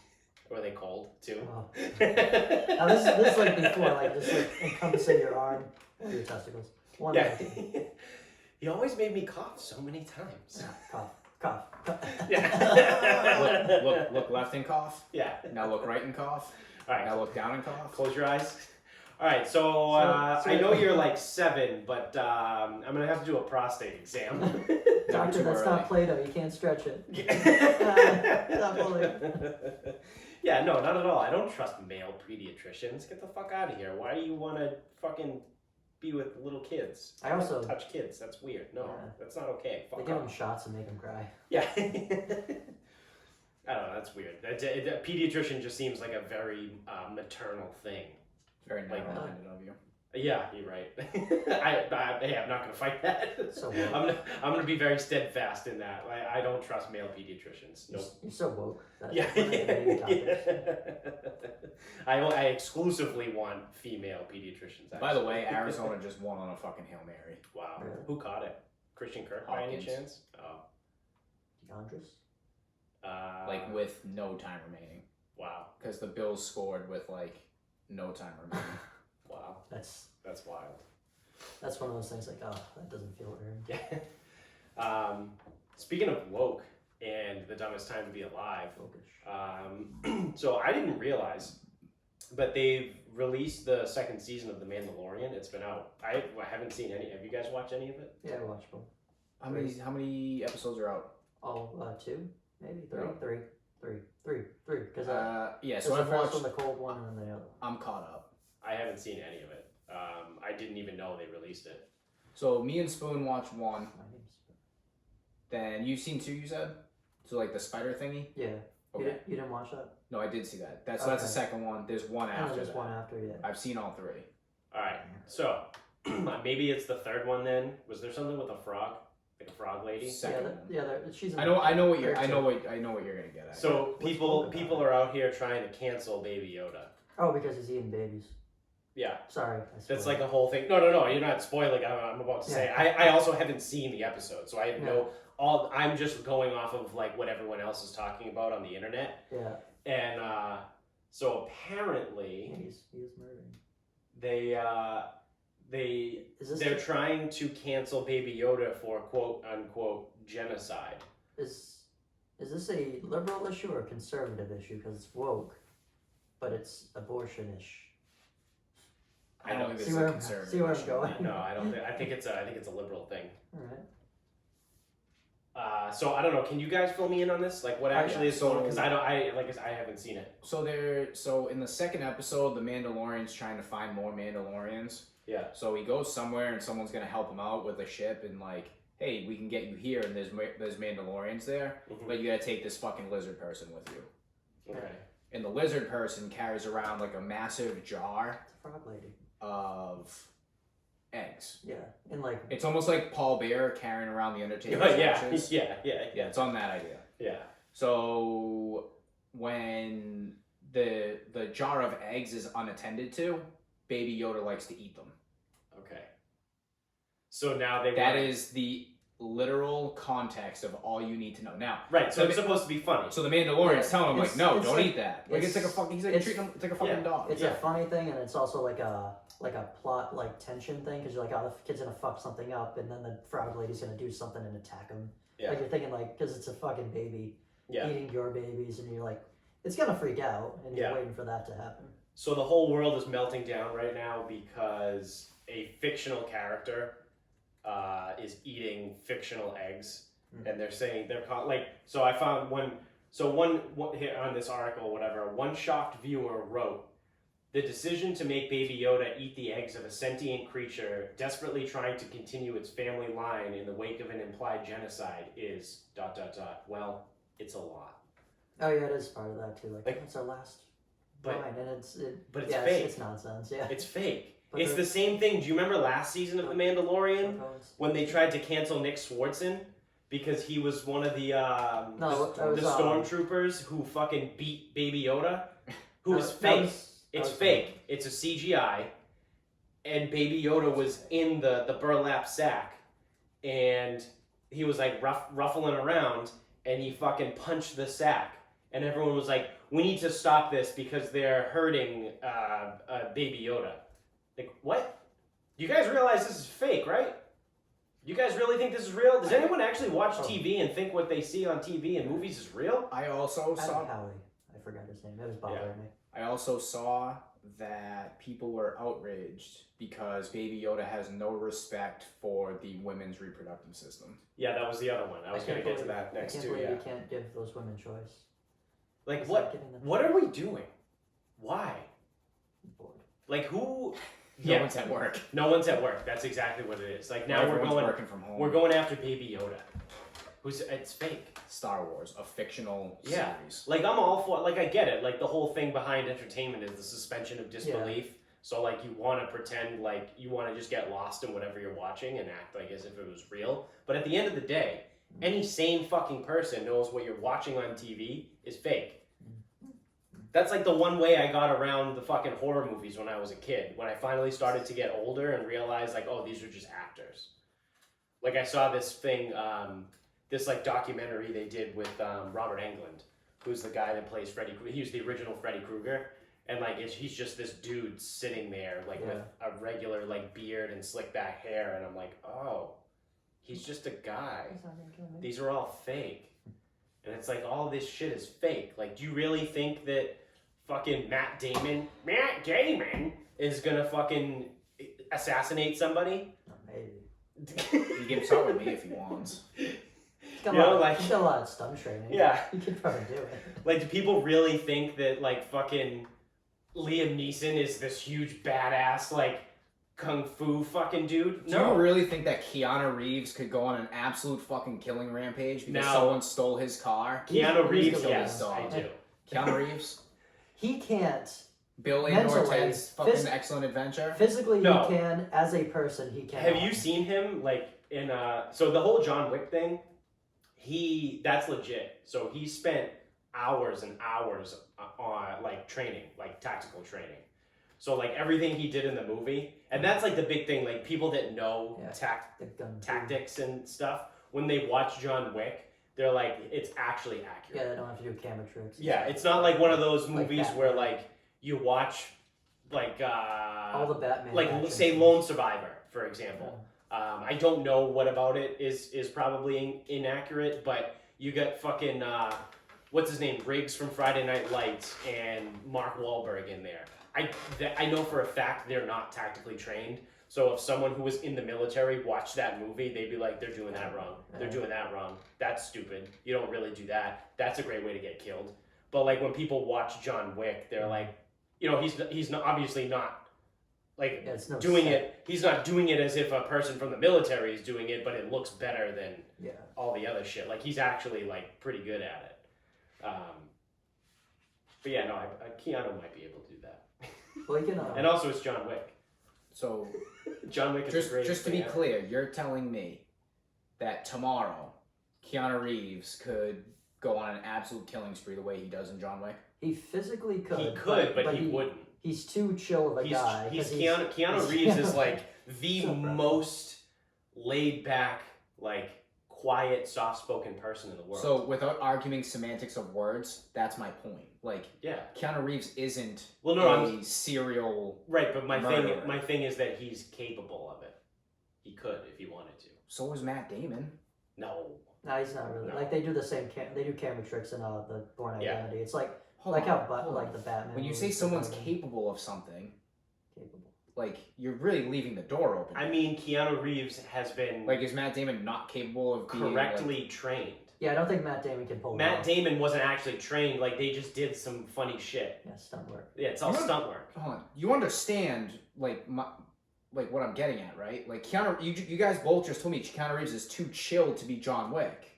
[SPEAKER 1] Were they cold too?
[SPEAKER 2] Oh. Now this is like before, like just like encompassing your arm or your testicles. One.
[SPEAKER 1] Yeah. He always made me cough so many times.
[SPEAKER 2] Cough.
[SPEAKER 1] Yeah.
[SPEAKER 3] Look left and cough.
[SPEAKER 1] Yeah.
[SPEAKER 3] Now look right and cough.
[SPEAKER 1] All right.
[SPEAKER 3] Now look down and cough.
[SPEAKER 1] Close your eyes. All right, so I know you're like 7, but I'm gonna have to do a prostate exam.
[SPEAKER 2] Doctor, that's not Play-Doh. You can't stretch it. Stop bullying.
[SPEAKER 1] Yeah, no, not at all. I don't trust male pediatricians. Get the fuck out of here. Why do you want to fucking be with little kids?
[SPEAKER 2] I also
[SPEAKER 1] touch kids. That's weird. No, that's not okay. Fuck
[SPEAKER 2] they give them shots and make them cry.
[SPEAKER 1] Yeah. I don't know. That's weird. A pediatrician just seems like a very maternal thing.
[SPEAKER 3] Very narrow-minded of you.
[SPEAKER 1] Yeah, you're right. Hey, I'm not gonna fight that.
[SPEAKER 2] So
[SPEAKER 1] I'm gonna be very steadfast in that. I don't trust male pediatricians. Nope.
[SPEAKER 2] You're so woke.
[SPEAKER 1] Yeah. I exclusively want female pediatricians. Actually.
[SPEAKER 3] By the way, Arizona just won on a fucking Hail Mary.
[SPEAKER 1] Wow.
[SPEAKER 2] Really?
[SPEAKER 1] Who caught it? Christian Kirk by any chance? Oh.
[SPEAKER 2] DeAndres?
[SPEAKER 3] Like with no time remaining.
[SPEAKER 1] Wow.
[SPEAKER 3] Because the Bills scored with like no time remaining.
[SPEAKER 1] Wow.
[SPEAKER 2] That's
[SPEAKER 1] wild.
[SPEAKER 2] That's one of those things like, oh, that doesn't feel weird.
[SPEAKER 1] Yeah. Speaking of woke and the dumbest time to be alive, so I didn't realize, but they've released the 2nd season of The Mandalorian. It's been out. I haven't seen any. Have you guys watched any of it?
[SPEAKER 2] Yeah, I watched them.
[SPEAKER 3] How many episodes are out?
[SPEAKER 2] Oh, 2, maybe 3,
[SPEAKER 3] No.
[SPEAKER 2] 3. Because
[SPEAKER 3] yeah,
[SPEAKER 2] so
[SPEAKER 3] so I've
[SPEAKER 2] the first
[SPEAKER 3] watched.
[SPEAKER 2] one, the cold one, and then the other.
[SPEAKER 3] I'm caught up.
[SPEAKER 1] I haven't seen any of it. I didn't even know they released it.
[SPEAKER 3] So me and Spoon watched 1.
[SPEAKER 2] My name's
[SPEAKER 3] Then you've seen 2, you said? So like the spider thingy?
[SPEAKER 2] Yeah.
[SPEAKER 3] Okay.
[SPEAKER 2] You didn't watch that?
[SPEAKER 3] No, I did see that. That's the second one. There's one after
[SPEAKER 2] there's
[SPEAKER 3] that.
[SPEAKER 2] one after, yeah.
[SPEAKER 3] I've seen all 3.
[SPEAKER 1] All right. So maybe it's the 3rd one then. Was there something with a frog? Like a frog lady?
[SPEAKER 3] Second one.
[SPEAKER 2] She's.
[SPEAKER 3] I know what you're gonna get at.
[SPEAKER 1] So people are out here trying to cancel Baby Yoda.
[SPEAKER 2] Oh, because he's eating babies.
[SPEAKER 1] Yeah.
[SPEAKER 2] Sorry.
[SPEAKER 1] That's like a whole thing. No, you're not spoiling. I'm about to say. I also haven't seen the episode, so I have I'm just going off of like what everyone else is talking about on the internet.
[SPEAKER 2] Yeah.
[SPEAKER 1] And so apparently
[SPEAKER 2] He is murdering.
[SPEAKER 1] They're trying to cancel Baby Yoda for quote unquote genocide.
[SPEAKER 2] Is this a liberal issue or a conservative issue? Because it's woke, but it's abortion-ish.
[SPEAKER 3] I don't think this is a conservative.
[SPEAKER 2] See where I'm going?
[SPEAKER 1] No, I don't think. I think it's a liberal thing.
[SPEAKER 2] All right.
[SPEAKER 1] So I don't know. Can you guys fill me in on this? Like, what actually is going on? Because I haven't seen it.
[SPEAKER 3] So in the 2nd episode, the Mandalorian's trying to find more Mandalorians.
[SPEAKER 1] Yeah.
[SPEAKER 3] So he goes somewhere and someone's gonna help him out with a ship and like, hey, we can get you here and there's Mandalorians there, but you gotta take this fucking lizard person with you.
[SPEAKER 1] Okay.
[SPEAKER 3] And the lizard person carries around like a massive jar.
[SPEAKER 2] It's a frog lady.
[SPEAKER 3] Of eggs.
[SPEAKER 2] Yeah, and like
[SPEAKER 3] it's almost like Paul Bear carrying around the Undertaker's ashes.
[SPEAKER 1] Yeah.
[SPEAKER 3] It's on that idea.
[SPEAKER 1] Yeah.
[SPEAKER 3] So when the jar of eggs is unattended to, Baby Yoda likes to eat them.
[SPEAKER 1] Okay. So now
[SPEAKER 3] that is the literal context of all you need to know. Now,
[SPEAKER 1] right? So it's supposed to be funny.
[SPEAKER 3] So the Mandalorian's telling him like, no, don't eat that. Like
[SPEAKER 2] it's
[SPEAKER 3] like a fucking. He's like treating him. It's like a fucking dog.
[SPEAKER 2] It's a funny thing, and it's also like a plot tension thing because you're like, oh, the kid's gonna fuck something up, and then the frog lady's gonna do something and attack him.
[SPEAKER 1] Yeah.
[SPEAKER 2] Like you're thinking like because it's a fucking baby eating your babies, and you're like, it's gonna freak out, and you're waiting for that to happen.
[SPEAKER 1] So the whole world is melting down right now because a fictional character is eating fictional eggs, and they're saying they're called like. So I found one here on this article, whatever. One shocked viewer wrote, "The decision to make Baby Yoda eat the eggs of a sentient creature desperately trying to continue its family line in the wake of an implied genocide is ... Well, it's a lot."
[SPEAKER 2] Oh yeah, it is part of that too. Like it's our last line, and it's fake. It's nonsense. Yeah,
[SPEAKER 1] it's fake. It's the same thing. Do you remember last season of The Mandalorian when they tried to cancel Nick Swartzen because he was one of the stormtroopers who fucking beat Baby Yoda, who was fake. It's fake. It's a CGI, and Baby Yoda was in the burlap sack, and he was like ruffling around, and he fucking punched the sack, and everyone was like, "We need to stop this because they're hurting Baby Yoda." Like, what? You guys realize this is fake, right? You guys really think this is real? Does anyone actually watch TV and think what they see on TV and movies is real?
[SPEAKER 3] I also saw.
[SPEAKER 2] Howie. I forget his name. It was bothering me.
[SPEAKER 3] I also saw that people were outraged because Baby Yoda has no respect for the women's reproductive system.
[SPEAKER 1] Yeah, that was the other one. I was going to get to that next too.
[SPEAKER 2] You can't give those women choice.
[SPEAKER 1] Like what are we doing? Why?
[SPEAKER 2] I'm bored.
[SPEAKER 1] Like who?
[SPEAKER 3] No one's at work.
[SPEAKER 1] No one's at work. That's exactly what it is. Like now
[SPEAKER 3] Everyone's working from home.
[SPEAKER 1] We're going after Baby Yoda. It's fake.
[SPEAKER 3] Star Wars, a fictional series.
[SPEAKER 1] Like I'm all for. Like I get it. Like the whole thing behind entertainment is the suspension of disbelief.
[SPEAKER 2] Yeah.
[SPEAKER 1] So like you want to pretend like you want to just get lost in whatever you're watching and act like as if it was real. But at the end of the day, any sane fucking person knows what you're watching on TV is fake. That's like the one way I got around the fucking horror movies when I was a kid. When I finally started to get older and realized like, oh, these are just actors. Like I saw this thing, this like documentary they did with Robert Englund, who's the guy that plays Freddy Krueger. He was the original Freddy Krueger. And like he's just this dude sitting there like with a regular like beard and slick back hair. And I'm like, oh, he's just a guy. These are all fake. And it's like all this shit is fake. Like, do you really think that fucking Matt Damon is gonna fucking assassinate somebody?
[SPEAKER 2] Maybe.
[SPEAKER 3] He can start with me if he wants.
[SPEAKER 2] He's got a lot of stunt training.
[SPEAKER 1] Yeah.
[SPEAKER 2] He could probably do it.
[SPEAKER 1] Like, do people really think that like fucking Liam Neeson is this huge badass like kung fu fucking dude?
[SPEAKER 3] Do you really think that Keanu Reeves could go on an absolute fucking killing rampage because someone stole his car?
[SPEAKER 1] Keanu Reeves, yes, I do.
[SPEAKER 3] Keanu Reeves?
[SPEAKER 2] He can't.
[SPEAKER 3] Bill and Norton's fucking Excellent Adventure?
[SPEAKER 2] Physically, he can. As a person, he can.
[SPEAKER 1] Have you seen him, like, in, so the whole John Wick thing, that's legit. So he spent hours and hours on, like, training, like, tactical training. So, like, everything he did in the movie, and that's, like, the big thing, like, people that know tactics and stuff, when they watch John Wick, they're like, it's actually accurate.
[SPEAKER 2] Yeah, they don't have to do camera tricks.
[SPEAKER 1] Yeah, it's not like one of those movies where, like, you watch, like,
[SPEAKER 2] all the Batman,
[SPEAKER 1] like, say, Lone Survivor, for example. I don't know what about it is probably inaccurate, but you got fucking, what's his name, Riggs from Friday Night Lights and Mark Wahlberg in there. I know for a fact they're not tactically trained. So if someone who was in the military watched that movie, they'd be like, they're doing that wrong. They're doing that wrong. That's stupid. You don't really do that. That's a great way to get killed. But like when people watch John Wick, they're like, you know, he's not, obviously not like doing it. He's not doing it as if a person from the military is doing it, but it looks better than all the other shit. Like he's actually like pretty good at it. But yeah, no, Keanu might be able to do that.
[SPEAKER 2] Well, he can,
[SPEAKER 1] and also it's John Wick.
[SPEAKER 3] So,
[SPEAKER 1] John Wick is great.
[SPEAKER 3] Just to be clear, you're telling me that tomorrow, Keanu Reeves could go on an absolute killing spree the way he does in John Wick?
[SPEAKER 2] He physically could.
[SPEAKER 1] He could, but he wouldn't.
[SPEAKER 2] He's too chill of a guy.
[SPEAKER 1] Keanu Reeves is like the most laid back, like quiet, soft-spoken person in the world.
[SPEAKER 3] So, without arguing semantics of words, that's my point. Like, Keanu Reeves isn't a serial
[SPEAKER 1] but
[SPEAKER 3] murderer.
[SPEAKER 1] my thing is that he's capable of it. He could if he wanted to.
[SPEAKER 3] So is Matt Damon.
[SPEAKER 2] No, he's not really. No. Like they do the same. They do camera tricks in the Bourne Identity. It's like the Batman.
[SPEAKER 3] When you say someone's capable of something, like you're really leaving the door open.
[SPEAKER 1] I mean, Keanu Reeves has been
[SPEAKER 3] like, is Matt Damon not capable of being
[SPEAKER 1] correctly trained?
[SPEAKER 2] Yeah, I don't think Matt Damon can pull it
[SPEAKER 1] Matt
[SPEAKER 2] off.
[SPEAKER 1] Damon wasn't actually trained. Like, they just did some funny shit.
[SPEAKER 2] Yeah, stunt work.
[SPEAKER 1] Yeah, it's all stunt work.
[SPEAKER 3] Hold on. You understand, like what I'm getting at, right? Like, you guys both just told me Keanu Reeves is too chill to be John Wick.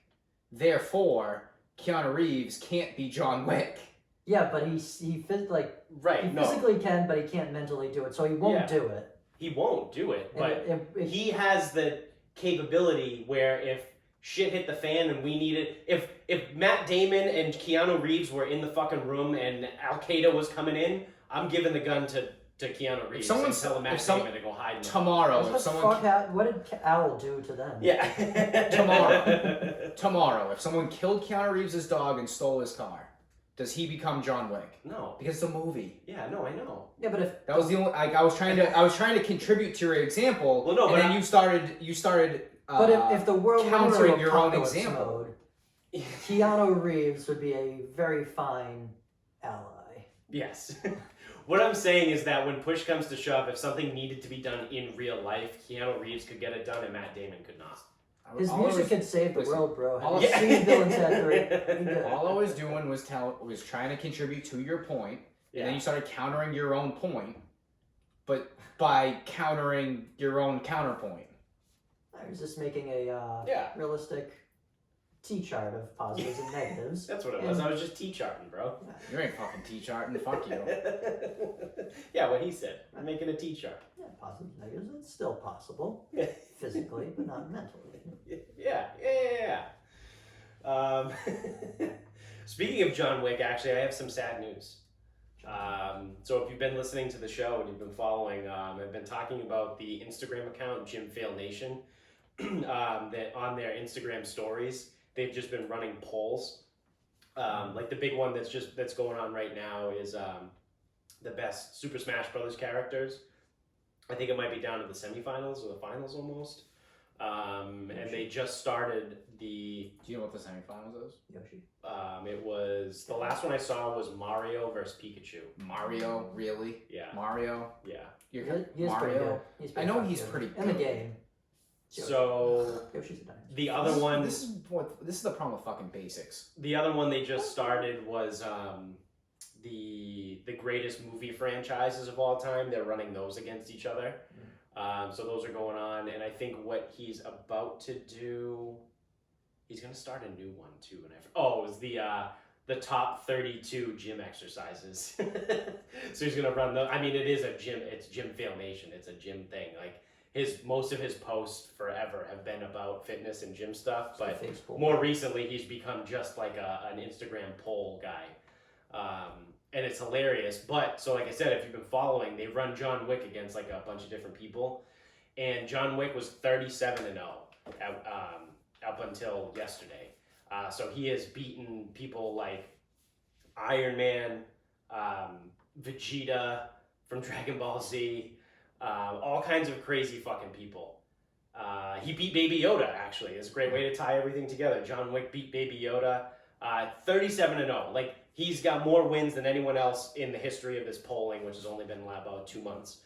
[SPEAKER 3] Therefore, Keanu Reeves can't be John Wick.
[SPEAKER 2] Yeah, but he physically can, but he can't mentally do it, so he won't do it.
[SPEAKER 1] He won't do it, but he has the capability where if shit hit the fan and we needed, if Matt Damon and Keanu Reeves were in the fucking room and Al Qaeda was coming in, I'm giving the gun to Keanu Reeves and telling Matt Damon to go hide
[SPEAKER 3] tomorrow.
[SPEAKER 2] What did Al do to them?
[SPEAKER 1] Yeah.
[SPEAKER 3] Tomorrow, if someone killed Keanu Reeves' dog and stole his car, does he become John Wick?
[SPEAKER 1] No,
[SPEAKER 3] because it's a movie.
[SPEAKER 1] Yeah, no, I know.
[SPEAKER 2] Yeah, but if
[SPEAKER 3] that was the only, I was trying to contribute to your example.
[SPEAKER 1] Well, no,
[SPEAKER 3] and then you started.
[SPEAKER 2] But if the world went into
[SPEAKER 3] your own example
[SPEAKER 2] mode, Keanu Reeves would be a very fine ally.
[SPEAKER 1] Yes. What I'm saying is that when push comes to shove, if something needed to be done in real life, Keanu Reeves could get it done and Matt Damon could not.
[SPEAKER 2] His music could save the world, bro.
[SPEAKER 3] All
[SPEAKER 2] Have you seen Bill and Ted 3?
[SPEAKER 3] All I was doing was trying to contribute to your point, and then you started countering your own point, but by countering your own counterpoint.
[SPEAKER 2] I was just making a realistic T-chart of positives and negatives.
[SPEAKER 1] That's what it was. I was just T-charting, bro.
[SPEAKER 3] You ain't fucking T-charting. Fuck you.
[SPEAKER 1] Yeah, what he said. I'm making a T-chart.
[SPEAKER 2] Yeah, positives and negatives. It's still possible. Physically, but not mentally.
[SPEAKER 1] Yeah. Speaking of John Wick, actually, I have some sad news. So if you've been listening to the show and you've been following, I've been talking about the Instagram account, Jim Fail Nation, that on their Instagram stories, they've just been running polls. Like the big one that's going on right now is the best Super Smash Brothers characters. I think it might be down to the semifinals or the finals almost. And they just started the...
[SPEAKER 3] Do you know what the semifinals is?
[SPEAKER 2] Yoshi.
[SPEAKER 1] It was... The last one I saw was Mario versus Pikachu.
[SPEAKER 3] Mario? Really?
[SPEAKER 1] Yeah.
[SPEAKER 3] Mario?
[SPEAKER 1] Yeah.
[SPEAKER 2] He's
[SPEAKER 3] Mario?
[SPEAKER 2] I know he's
[SPEAKER 3] pretty good.
[SPEAKER 2] In the game.
[SPEAKER 1] So...
[SPEAKER 2] Yoshi's a dinosaur.
[SPEAKER 1] The other one...
[SPEAKER 3] This is the problem with fucking basics.
[SPEAKER 1] The other one they just started was the greatest movie franchises of all time. They're running those against each other. So those are going on, and I think what he's about to do, he's going to start a new one too. And it was the top 32 gym exercises. So he's going to run those. I mean, it is a gym. It's Gym Fail Nation. It's a gym thing. Like most of his posts forever have been about fitness and gym stuff, but more recently he's become just like an Instagram poll guy. And it's hilarious. But so like I said, if you've been following, they run John Wick against like a bunch of different people, and John Wick was 37-0 up until yesterday. So he has beaten people like Iron Man, Vegeta from Dragon Ball Z, all kinds of crazy fucking people. He beat Baby Yoda, actually. It's a great way to tie everything together. John Wick beat Baby Yoda. 37-0. Like, he's got more wins than anyone else in the history of this polling, which has only been about 2 months.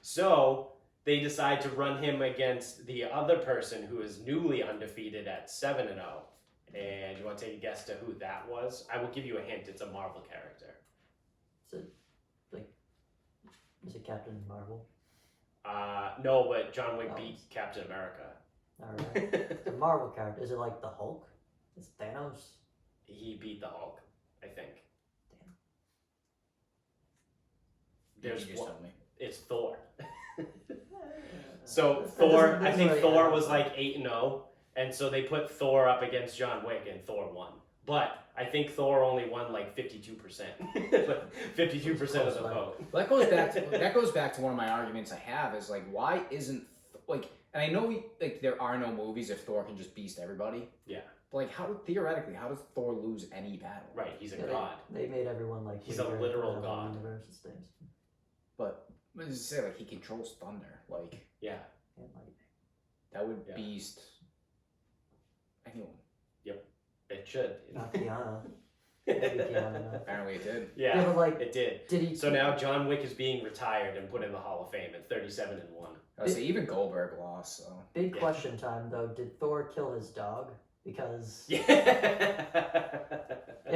[SPEAKER 1] So they decide to run him against the other person who is newly undefeated at 7-0. And you want to take a guess to who that was? I will give you a hint. It's a Marvel character.
[SPEAKER 2] Is it Captain Marvel?
[SPEAKER 1] No, but John Wick beat Captain America.
[SPEAKER 2] Alright. It's a Marvel character. Is it like the Hulk? It's Thanos?
[SPEAKER 1] He beat the Hulk, I think.
[SPEAKER 3] Damn. You just told me.
[SPEAKER 1] It's Thor. So Thor, I think Thor was like 8-0, and so they put Thor up against John Wick, and Thor won. But I think Thor only won like 52%. 52% of the vote.
[SPEAKER 3] Well, that goes back to one of my arguments I have is like, why isn't like, and I know there are no movies if Thor can just beast everybody.
[SPEAKER 1] Yeah.
[SPEAKER 3] But like, how does Thor lose any battle?
[SPEAKER 1] Right, he's a god.
[SPEAKER 2] They made everyone like
[SPEAKER 1] he's a literal god.
[SPEAKER 3] But what does it say? Like, he controls thunder. Like,
[SPEAKER 1] yeah,
[SPEAKER 3] that would beast anyone.
[SPEAKER 1] Yep, it should.
[SPEAKER 2] Not Kiana. Maybe Kiana.
[SPEAKER 3] Apparently, it did.
[SPEAKER 2] Yeah, but like,
[SPEAKER 1] it did.
[SPEAKER 2] Did he?
[SPEAKER 1] So now John Wick is being retired and put in the Hall of Fame at 37-1.
[SPEAKER 3] I would say even Goldberg lost. So
[SPEAKER 2] big question time though. Did Thor kill his dog? Because if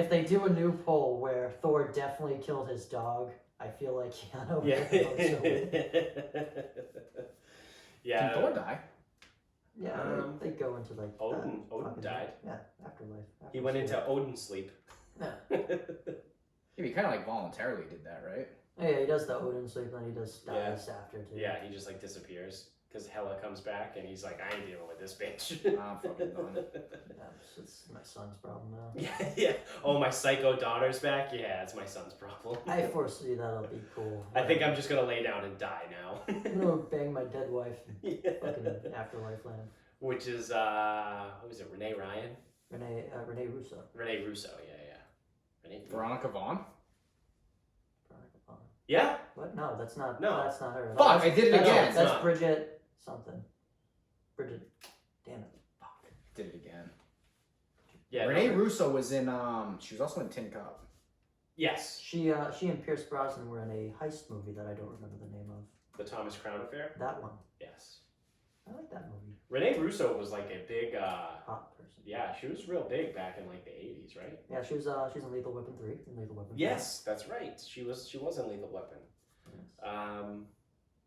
[SPEAKER 2] they do a new poll where Thor definitely killed his dog, I feel like Keanu will
[SPEAKER 1] Yeah.
[SPEAKER 3] Can Thor die?
[SPEAKER 2] Yeah, they go into like
[SPEAKER 1] Odin died.
[SPEAKER 2] Yeah, afterlife.
[SPEAKER 1] He went into Odin sleep.
[SPEAKER 3] Yeah, he kind of like voluntarily did that, right?
[SPEAKER 2] Yeah, he does the Odin sleep, and then he just dies after too.
[SPEAKER 1] Yeah, he just like disappears because Hela comes back, and he's like, "I ain't dealing with this bitch."
[SPEAKER 3] I'm fucking done.
[SPEAKER 2] Yeah, it's my son's problem now.
[SPEAKER 1] Yeah. Oh, my psycho daughter's back. Yeah, it's my son's problem.
[SPEAKER 2] I foresee that'll be cool.
[SPEAKER 1] I think I'm just gonna lay down and die now.
[SPEAKER 2] I'm gonna bang my dead wife. Fucking afterlife land.
[SPEAKER 1] Which is who is it? Renee Ryan.
[SPEAKER 2] Renee Russo.
[SPEAKER 1] Renee Russo. Yeah. Renee.
[SPEAKER 3] Veronica Vaughn.
[SPEAKER 1] Yeah.
[SPEAKER 2] What? No, that's not.
[SPEAKER 1] No,
[SPEAKER 2] that's not her.
[SPEAKER 3] Fuck! I did it again.
[SPEAKER 2] That's Bridget something. Bridget. Damn it.
[SPEAKER 3] Fuck. Did it again.
[SPEAKER 1] Yeah.
[SPEAKER 3] Renee Russo was in. She was also in Tin Cup.
[SPEAKER 1] Yes.
[SPEAKER 2] She and Pierce Brosnan were in a heist movie that I don't remember the name of.
[SPEAKER 1] The Thomas Crown Affair?
[SPEAKER 2] That one.
[SPEAKER 1] Yes.
[SPEAKER 2] I like that movie.
[SPEAKER 1] Renee Russo was like a big
[SPEAKER 2] hot person.
[SPEAKER 1] Yeah, she was real big back in like the 80s, right?
[SPEAKER 2] Yeah, she's in Lethal Weapon 3 and Lethal Weapon 4.
[SPEAKER 1] Yes, that's right. She was in Lethal Weapon.
[SPEAKER 2] Yes.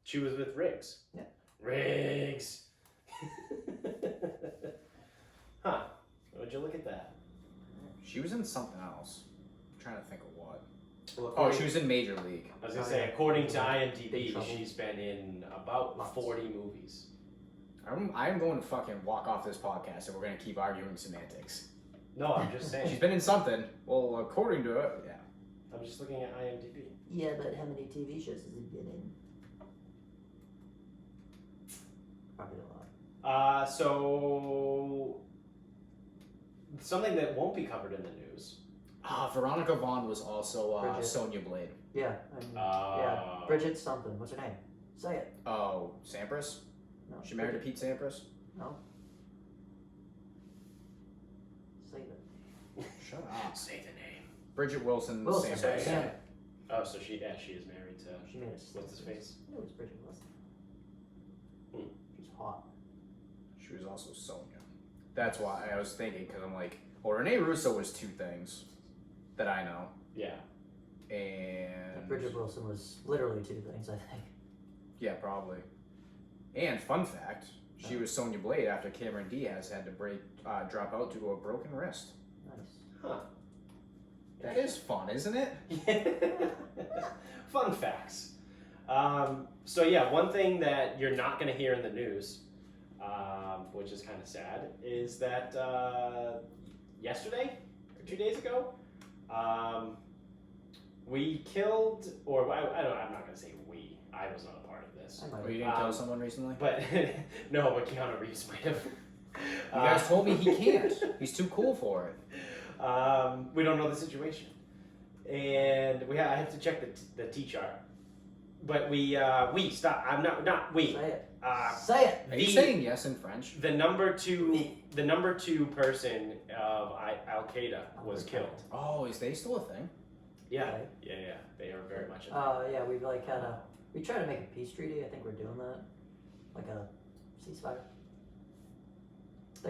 [SPEAKER 1] She was with Riggs.
[SPEAKER 2] Yeah.
[SPEAKER 1] Riggs. Huh. Would you look at that?
[SPEAKER 3] She was in something else. I'm trying to think of what.
[SPEAKER 1] Well,
[SPEAKER 3] she was in Major League.
[SPEAKER 1] I was gonna say, according to IMDb, she's been in about 40 movies.
[SPEAKER 3] I'm going to fucking walk off this podcast and we're going to keep arguing semantics.
[SPEAKER 1] No, I'm just saying.
[SPEAKER 3] She's been in something. Well, according to it, yeah.
[SPEAKER 1] I'm just looking at IMDb.
[SPEAKER 2] Yeah, but how many TV shows has he been in? Probably a lot.
[SPEAKER 1] So something that won't be covered in the news.
[SPEAKER 3] Veronica Vaughn was also Sonya Blade.
[SPEAKER 2] Yeah. Yeah. Bridget something. What's her name? Say it.
[SPEAKER 3] Oh, Sampras?
[SPEAKER 2] No.
[SPEAKER 3] She married to Pete Sampras?
[SPEAKER 2] No. Say it.
[SPEAKER 3] Shut up.
[SPEAKER 1] Say the name.
[SPEAKER 3] Bridget Wilson.
[SPEAKER 2] Sampras.
[SPEAKER 3] Yeah.
[SPEAKER 1] Oh, so she is married to.
[SPEAKER 2] She made it.
[SPEAKER 1] What's his face?
[SPEAKER 2] No, it's Bridget Wilson.
[SPEAKER 1] Hmm.
[SPEAKER 2] She's hot.
[SPEAKER 3] She was also Sonya. That's why I was thinking, because I'm like, well, Renee Russo was two things that I know.
[SPEAKER 1] Yeah.
[SPEAKER 3] And
[SPEAKER 2] Bridget Wilson was literally two things, I think.
[SPEAKER 3] Yeah, probably. And fun fact, she was Sonya Blade after Cameron Diaz had to drop out due to a broken wrist.
[SPEAKER 2] Nice.
[SPEAKER 1] Huh.
[SPEAKER 3] That is fun, isn't it?
[SPEAKER 1] Fun facts. So yeah, one thing that you're not going to hear in the news, which is kind of sad, is that yesterday or 2 days ago, we killed, or I'm not going to say we. I was not a part of this.
[SPEAKER 3] Oh, you didn't kill someone recently?
[SPEAKER 1] But no, but Keanu Reeves might have.
[SPEAKER 3] You guys told me he can't. He's too cool for it.
[SPEAKER 1] We don't know the situation, and I have to check the T chart. But we stop. I'm not we.
[SPEAKER 2] Say it.
[SPEAKER 3] Say it. Are you saying yes in French?
[SPEAKER 1] The number two person of Al Qaeda was killed.
[SPEAKER 3] Oh, is they still a thing?
[SPEAKER 1] Yeah,
[SPEAKER 2] Right.
[SPEAKER 1] yeah. They are very much.
[SPEAKER 2] Yeah, we've like had we try to make a peace treaty. I think we're doing that, like a ceasefire.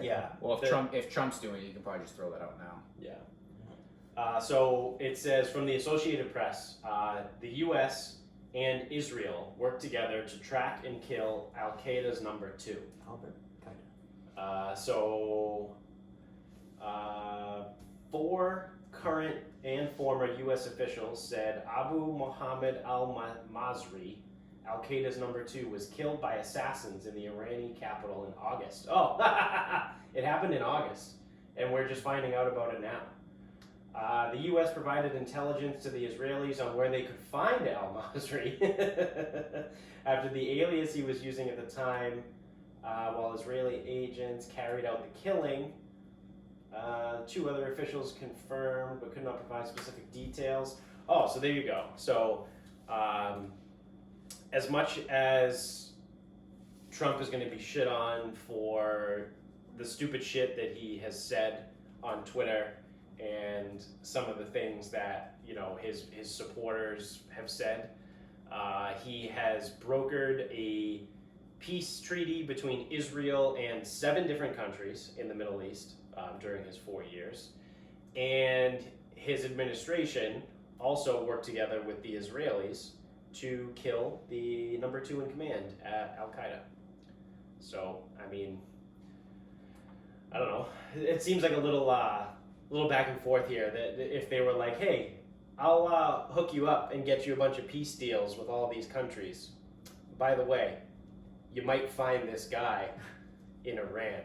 [SPEAKER 1] Yeah.
[SPEAKER 3] Well, if Trump's doing it, you can probably just throw that out now.
[SPEAKER 1] Yeah. So it says from the Associated Press, the U.S. and Israel work together to track and kill Al Qaeda's number 2.
[SPEAKER 2] Albert, kind of.
[SPEAKER 1] So 4 current and former U.S. officials said Abu Mohammed al-Masri, Al Qaeda's number 2, was killed by assassins in the Iranian capital in August. Oh, it happened in August, and we're just finding out about it now. The U.S. provided intelligence to the Israelis on where they could find al-Masri after the alias he was using at the time, while Israeli agents carried out the killing. 2 other officials confirmed but could not provide specific details. Oh, so there you go. So as much as Trump is going to be shit on for the stupid shit that he has said on Twitter and some of the things that, you know, his supporters have said, he has brokered a peace treaty between Israel and 7 different countries in the Middle East during his 4 years. And his administration also worked together with the Israelis to kill the number 2 in command at Al Qaeda. So, I mean, I don't know. It seems like a little back and forth here. That if they were like, hey, I'll hook you up and get you a bunch of peace deals with all these countries. By the way, you might find this guy in Iran.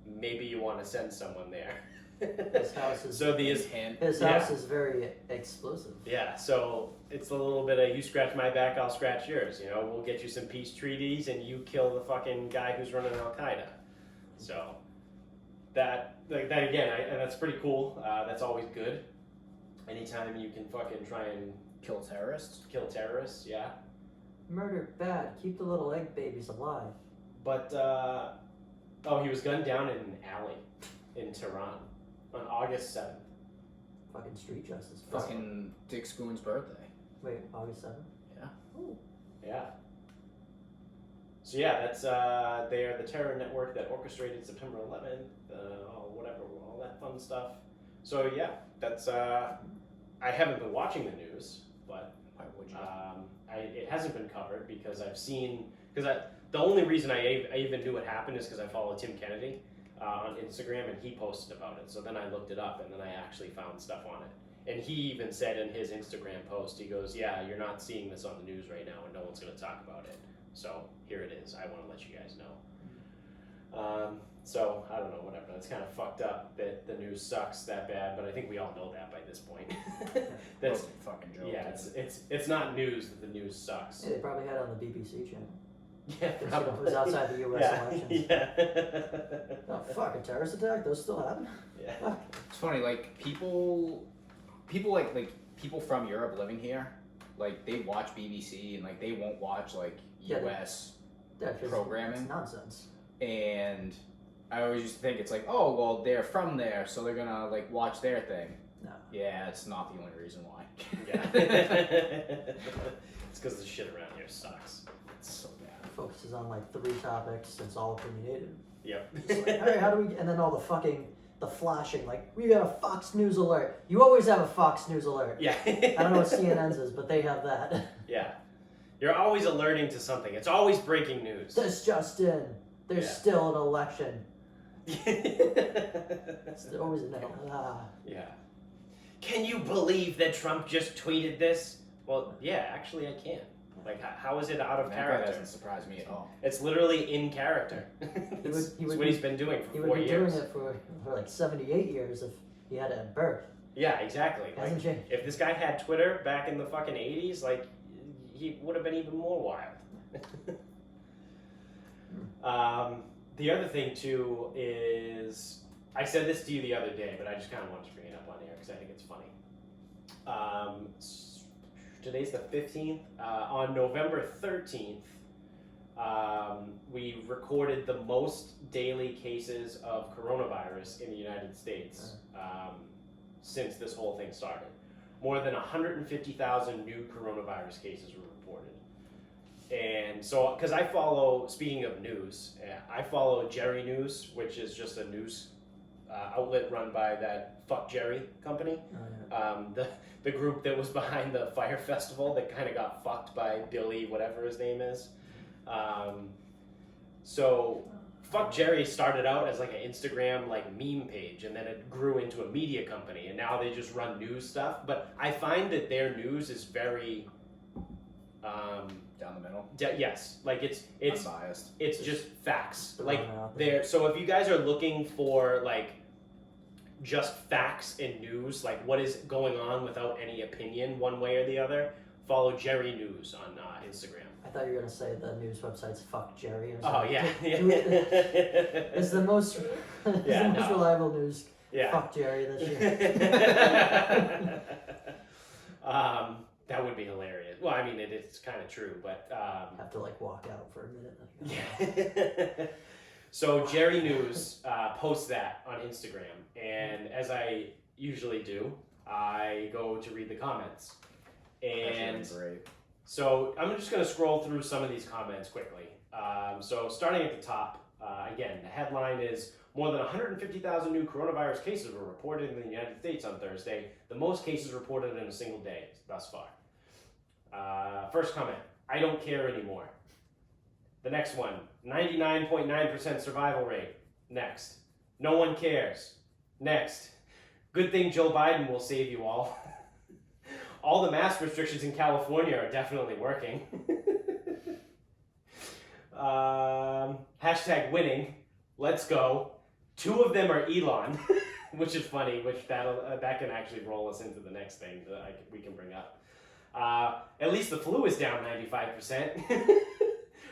[SPEAKER 1] Maybe you want to send someone there.
[SPEAKER 2] His house is his house is very explosive.
[SPEAKER 1] Yeah, so it's a little bit of you scratch my back, I'll scratch yours. You know, we'll get you some peace treaties, and you kill the fucking guy who's running Al Qaeda. So that again, that's pretty cool. That's always good. Anytime you can fucking try and
[SPEAKER 3] kill terrorists,
[SPEAKER 1] yeah.
[SPEAKER 2] Murder bad. Keep the little egg babies alive.
[SPEAKER 1] But he was gunned down in an alley in Tehran on August 7th.
[SPEAKER 2] Fucking street justice.
[SPEAKER 3] Fucking Dick Spoon's birthday.
[SPEAKER 2] Wait, August 7th?
[SPEAKER 3] Yeah.
[SPEAKER 2] Ooh.
[SPEAKER 1] Yeah. So yeah, that's they are the terror network that orchestrated September 11th, all that fun stuff. So yeah, that's I haven't been watching the news, but
[SPEAKER 3] why would you?
[SPEAKER 1] It hasn't been covered because I've seen the only reason I even knew it happened is because I follow Tim Kennedy on Instagram and he posted about it. So then I looked it up and then I actually found stuff on it. And he even said in his Instagram post, he goes, "Yeah, you're not seeing this on the news right now, and no one's going to talk about it. So here it is. I want to let you guys know." So I don't know, whatever. It's kind of fucked up that the news sucks that bad, but I think we all know that by this point. That's
[SPEAKER 3] fucking joke.
[SPEAKER 1] Yeah, it's not news that the news sucks.
[SPEAKER 2] Yeah, they probably had it on the BBC channel.
[SPEAKER 1] Yeah,
[SPEAKER 2] probably. It was outside the U.S. elections.
[SPEAKER 1] Yeah.
[SPEAKER 2] Oh fuck! A terrorist attack? Those still happen?
[SPEAKER 1] Yeah.
[SPEAKER 3] It's funny, like people like people from Europe living here, like they watch BBC and like they won't watch like U.S. programming.
[SPEAKER 2] It's nonsense.
[SPEAKER 3] And I always used to think it's like, oh well, they're from there, so they're gonna like watch their thing.
[SPEAKER 2] No.
[SPEAKER 3] Yeah, it's not the only reason why.
[SPEAKER 1] Yeah. It's because the shit around here sucks. It's so bad.
[SPEAKER 2] Focuses on like 3 topics. It's all opinionated.
[SPEAKER 1] Yep.
[SPEAKER 2] It's like, hey, how do we? And then all the flashing, like we got a Fox News alert. You always have a Fox News alert.
[SPEAKER 1] Yeah.
[SPEAKER 2] I don't know what CNN's is, but they have that.
[SPEAKER 1] Yeah. You're always alerting to something. It's always breaking news.
[SPEAKER 2] This just in. There's still an election. It's always an
[SPEAKER 1] Yeah. Can you believe that Trump just tweeted this? Well, yeah, actually I can. Like, how is it out of character?
[SPEAKER 3] That doesn't surprise me at all.
[SPEAKER 1] It's literally in character. That's what he's been doing for 4 years.
[SPEAKER 2] He would be doing it for like 78 years if he had it at birth.
[SPEAKER 1] Yeah, exactly.
[SPEAKER 2] Hasn't changed.
[SPEAKER 1] If this guy had Twitter back in the fucking 80s, like, he would have been even more wild. The other thing, too, is... I said this to you the other day, but I just kind of wanted to bring it up on here because I think it's funny. Today's the 15th. On November 13th, we recorded the most daily cases of coronavirus in the United States since this whole thing started. More than 150,000 new coronavirus cases were reported. And so, because I follow, speaking of news, I follow Jerry News, which is just a news outlet run by that Fuck Jerry company. Oh, yeah. The group that was behind the Fire Festival that kind of got fucked by Billy, whatever his name is. So Fuck Jerry started out as like an Instagram like meme page, and then it grew into a media company, and now they just run news stuff. But I find that their news is very
[SPEAKER 3] down the middle.
[SPEAKER 1] Yes, like it's
[SPEAKER 3] unbiased.
[SPEAKER 1] It's just facts. Like there. So if you guys are looking for like just facts in news, like what is going on without any opinion one way or the other, follow Jerry News on Instagram.
[SPEAKER 2] I thought you were gonna say the news website's Fuck Jerry or
[SPEAKER 1] something. Oh yeah.
[SPEAKER 2] It's the most reliable news.
[SPEAKER 1] Yeah.
[SPEAKER 2] Fuck Jerry this year.
[SPEAKER 1] That would be hilarious. Well, I mean, it's kind of true, but
[SPEAKER 2] have to like walk out for a minute.
[SPEAKER 1] Yeah. So Jerry News posts that on Instagram, and as I usually do, I go to read the comments. And
[SPEAKER 3] great.
[SPEAKER 1] So I'm just going to scroll through some of these comments quickly. So starting at the top, again, the headline is, more than 150,000 new coronavirus cases were reported in the United States on Thursday, the most cases reported in a single day thus far. First comment, I don't care anymore. The next one, 99.9% survival rate. Next, no one cares. Next, good thing Joe Biden will save you all. All the mask restrictions in California are definitely working. Hashtag winning. Let's go. 2 of them are Elon, which is funny, which that can actually roll us into the next thing that we can bring up. At least the flu is down 95%.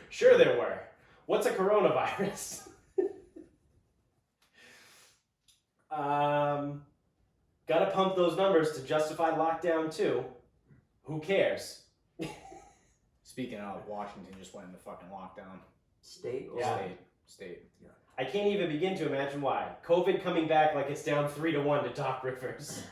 [SPEAKER 1] Sure there were. What's a coronavirus? Gotta pump those numbers to justify lockdown too. Who cares?
[SPEAKER 3] Speaking of, Washington just went into fucking lockdown.
[SPEAKER 2] State?
[SPEAKER 1] Yeah.
[SPEAKER 3] State. state.
[SPEAKER 2] Yeah.
[SPEAKER 1] I can't even begin to imagine why. COVID coming back like it's down 3-1 to Doc Rivers.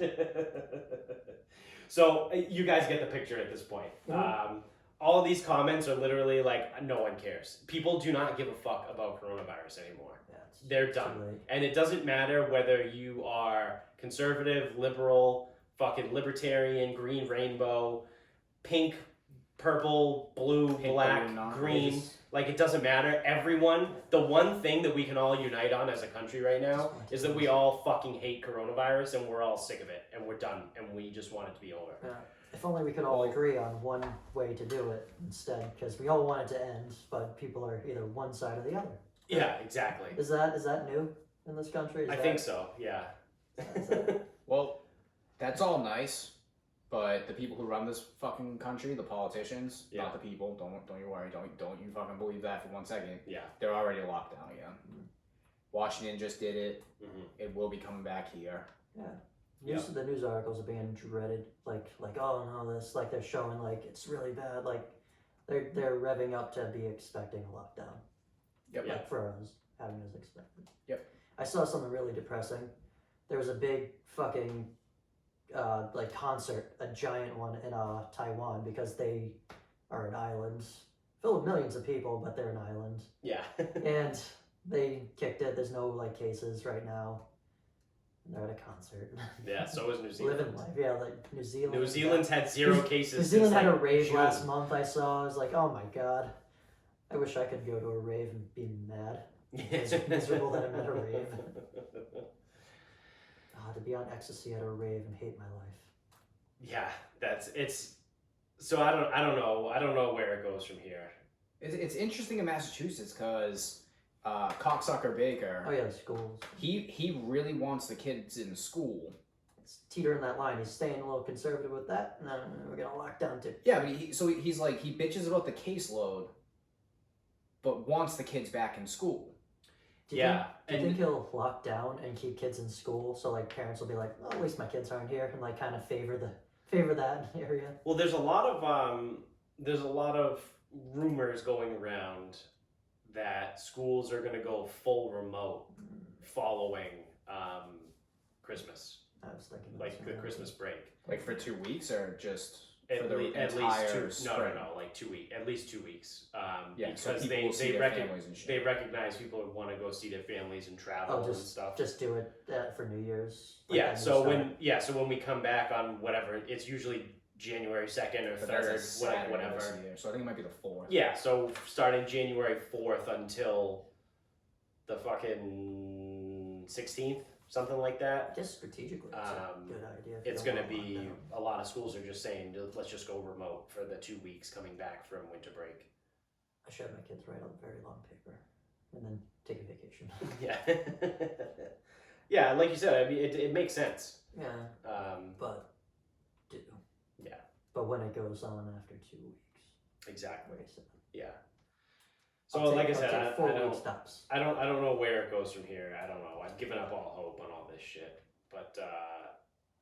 [SPEAKER 1] So you guys get the picture at this point.
[SPEAKER 2] Mm-hmm.
[SPEAKER 1] All of these comments are literally like, no one cares. People do not give a fuck about coronavirus anymore.
[SPEAKER 2] Yeah,
[SPEAKER 1] they're done. And it doesn't matter whether you are conservative, liberal, fucking libertarian, green rainbow, pink, purple, blue, pink, black, green. Like, it doesn't matter. Everyone, the one thing that we can all unite on as a country right now is that we all fucking hate coronavirus and we're all sick of it and we're done and we just want it to be over.
[SPEAKER 2] Yeah. If only we could all agree on one way to do it instead, because we all want it to end, but people are either one side or the other.
[SPEAKER 1] Yeah, exactly.
[SPEAKER 2] Is that new in this country?
[SPEAKER 1] I think so, yeah.
[SPEAKER 3] Well, that's all nice. But the people who run this fucking country, the politicians, not the people, don't you worry, don't you fucking believe that for 1 second.
[SPEAKER 1] Yeah.
[SPEAKER 3] They're already locked down again. Mm-hmm. Washington just did it.
[SPEAKER 1] Mm-hmm.
[SPEAKER 3] It will be coming back here.
[SPEAKER 2] Yeah. The news articles are being dreaded. Like oh no, this like they're showing like it's really bad. Like they're revving up to be expecting a lockdown.
[SPEAKER 3] Yep.
[SPEAKER 2] Like for us, having as expected.
[SPEAKER 3] Yep.
[SPEAKER 2] I saw something really depressing. There was a big fucking like concert, a giant one in Taiwan, because they are an island filled with millions of people, but they're an island.
[SPEAKER 1] Yeah.
[SPEAKER 2] And they kicked it. There's no like cases right now. And they're at a concert.
[SPEAKER 1] Yeah, so is New Zealand.
[SPEAKER 2] Living life. Yeah, like New Zealand.
[SPEAKER 1] New Zealand's had 0 cases.
[SPEAKER 2] New Zealand had
[SPEAKER 1] like
[SPEAKER 2] a rave
[SPEAKER 1] June.
[SPEAKER 2] last month. I saw. I was like, oh my god. I wish I could go to a rave and be mad. Miserable that I'm at a rave. To be on ecstasy at a rave and hate my life.
[SPEAKER 1] Yeah, it's. So I don't know where it goes from here.
[SPEAKER 3] It's interesting in Massachusetts because cocksucker Baker.
[SPEAKER 2] Oh yeah, the schools.
[SPEAKER 3] He really wants the kids in school.
[SPEAKER 2] It's teetering that line. He's staying a little conservative with that. No, we're gonna lock down too.
[SPEAKER 3] Yeah, but he's like he bitches about the caseload, but wants the kids back in school.
[SPEAKER 2] Do you think he'll lock down and keep kids in school so like parents will be like, oh, at least my kids aren't here, and like kind of favor that area?
[SPEAKER 1] Well, there's a lot of rumors going around that schools are going to go full remote following Christmas.
[SPEAKER 2] I was thinking
[SPEAKER 1] like the Christmas break.
[SPEAKER 3] Like for 2 weeks or just
[SPEAKER 1] at least 2
[SPEAKER 3] spring?
[SPEAKER 1] No, like 2 weeks, at least 2 weeks.
[SPEAKER 3] Yeah,
[SPEAKER 1] because
[SPEAKER 3] so they
[SPEAKER 1] recognize people would want to go see their families and travel and stuff.
[SPEAKER 2] Just do it for New Year's.
[SPEAKER 1] Like so when we come back on whatever, it's usually January 2nd or 3rd, whatever.
[SPEAKER 3] So I think it might be the 4th.
[SPEAKER 1] Yeah, so starting January 4th until the fucking 16th. Something like that.
[SPEAKER 2] Just strategically, it's a good idea.
[SPEAKER 1] It's going to be a lot of schools are just saying, let's just go remote for the 2 weeks coming back from winter break.
[SPEAKER 2] I should have my kids write a very long paper and then take a vacation.
[SPEAKER 1] Yeah. Yeah, like you said, I mean, it makes sense.
[SPEAKER 2] Yeah. But do.
[SPEAKER 1] Yeah.
[SPEAKER 2] But when it goes on after 2 weeks.
[SPEAKER 1] Exactly. Yeah.
[SPEAKER 2] So
[SPEAKER 1] like I said, I don't know where it goes from here. I don't know. I've given up all hope on all this shit. But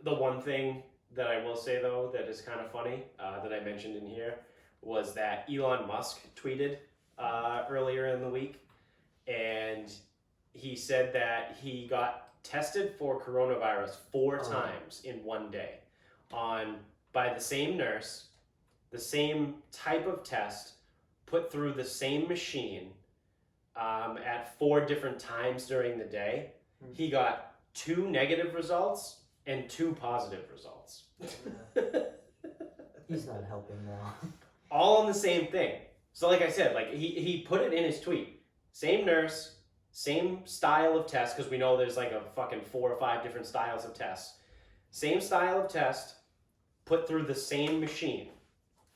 [SPEAKER 1] the one thing that I will say though that is kind of funny that I mentioned in here was that Elon Musk tweeted earlier in the week, and he said that he got tested for coronavirus 4 times in one day by the same nurse, the same type of test, put through the same machine at 4 different times during the day. He got 2 negative results and 2 positive results.
[SPEAKER 2] He's not helping now.
[SPEAKER 1] All on the same thing. So like I said, like he put it in his tweet. Same nurse, same style of test, because we know there's like a fucking 4 or 5 different styles of tests. Same style of test, put through the same machine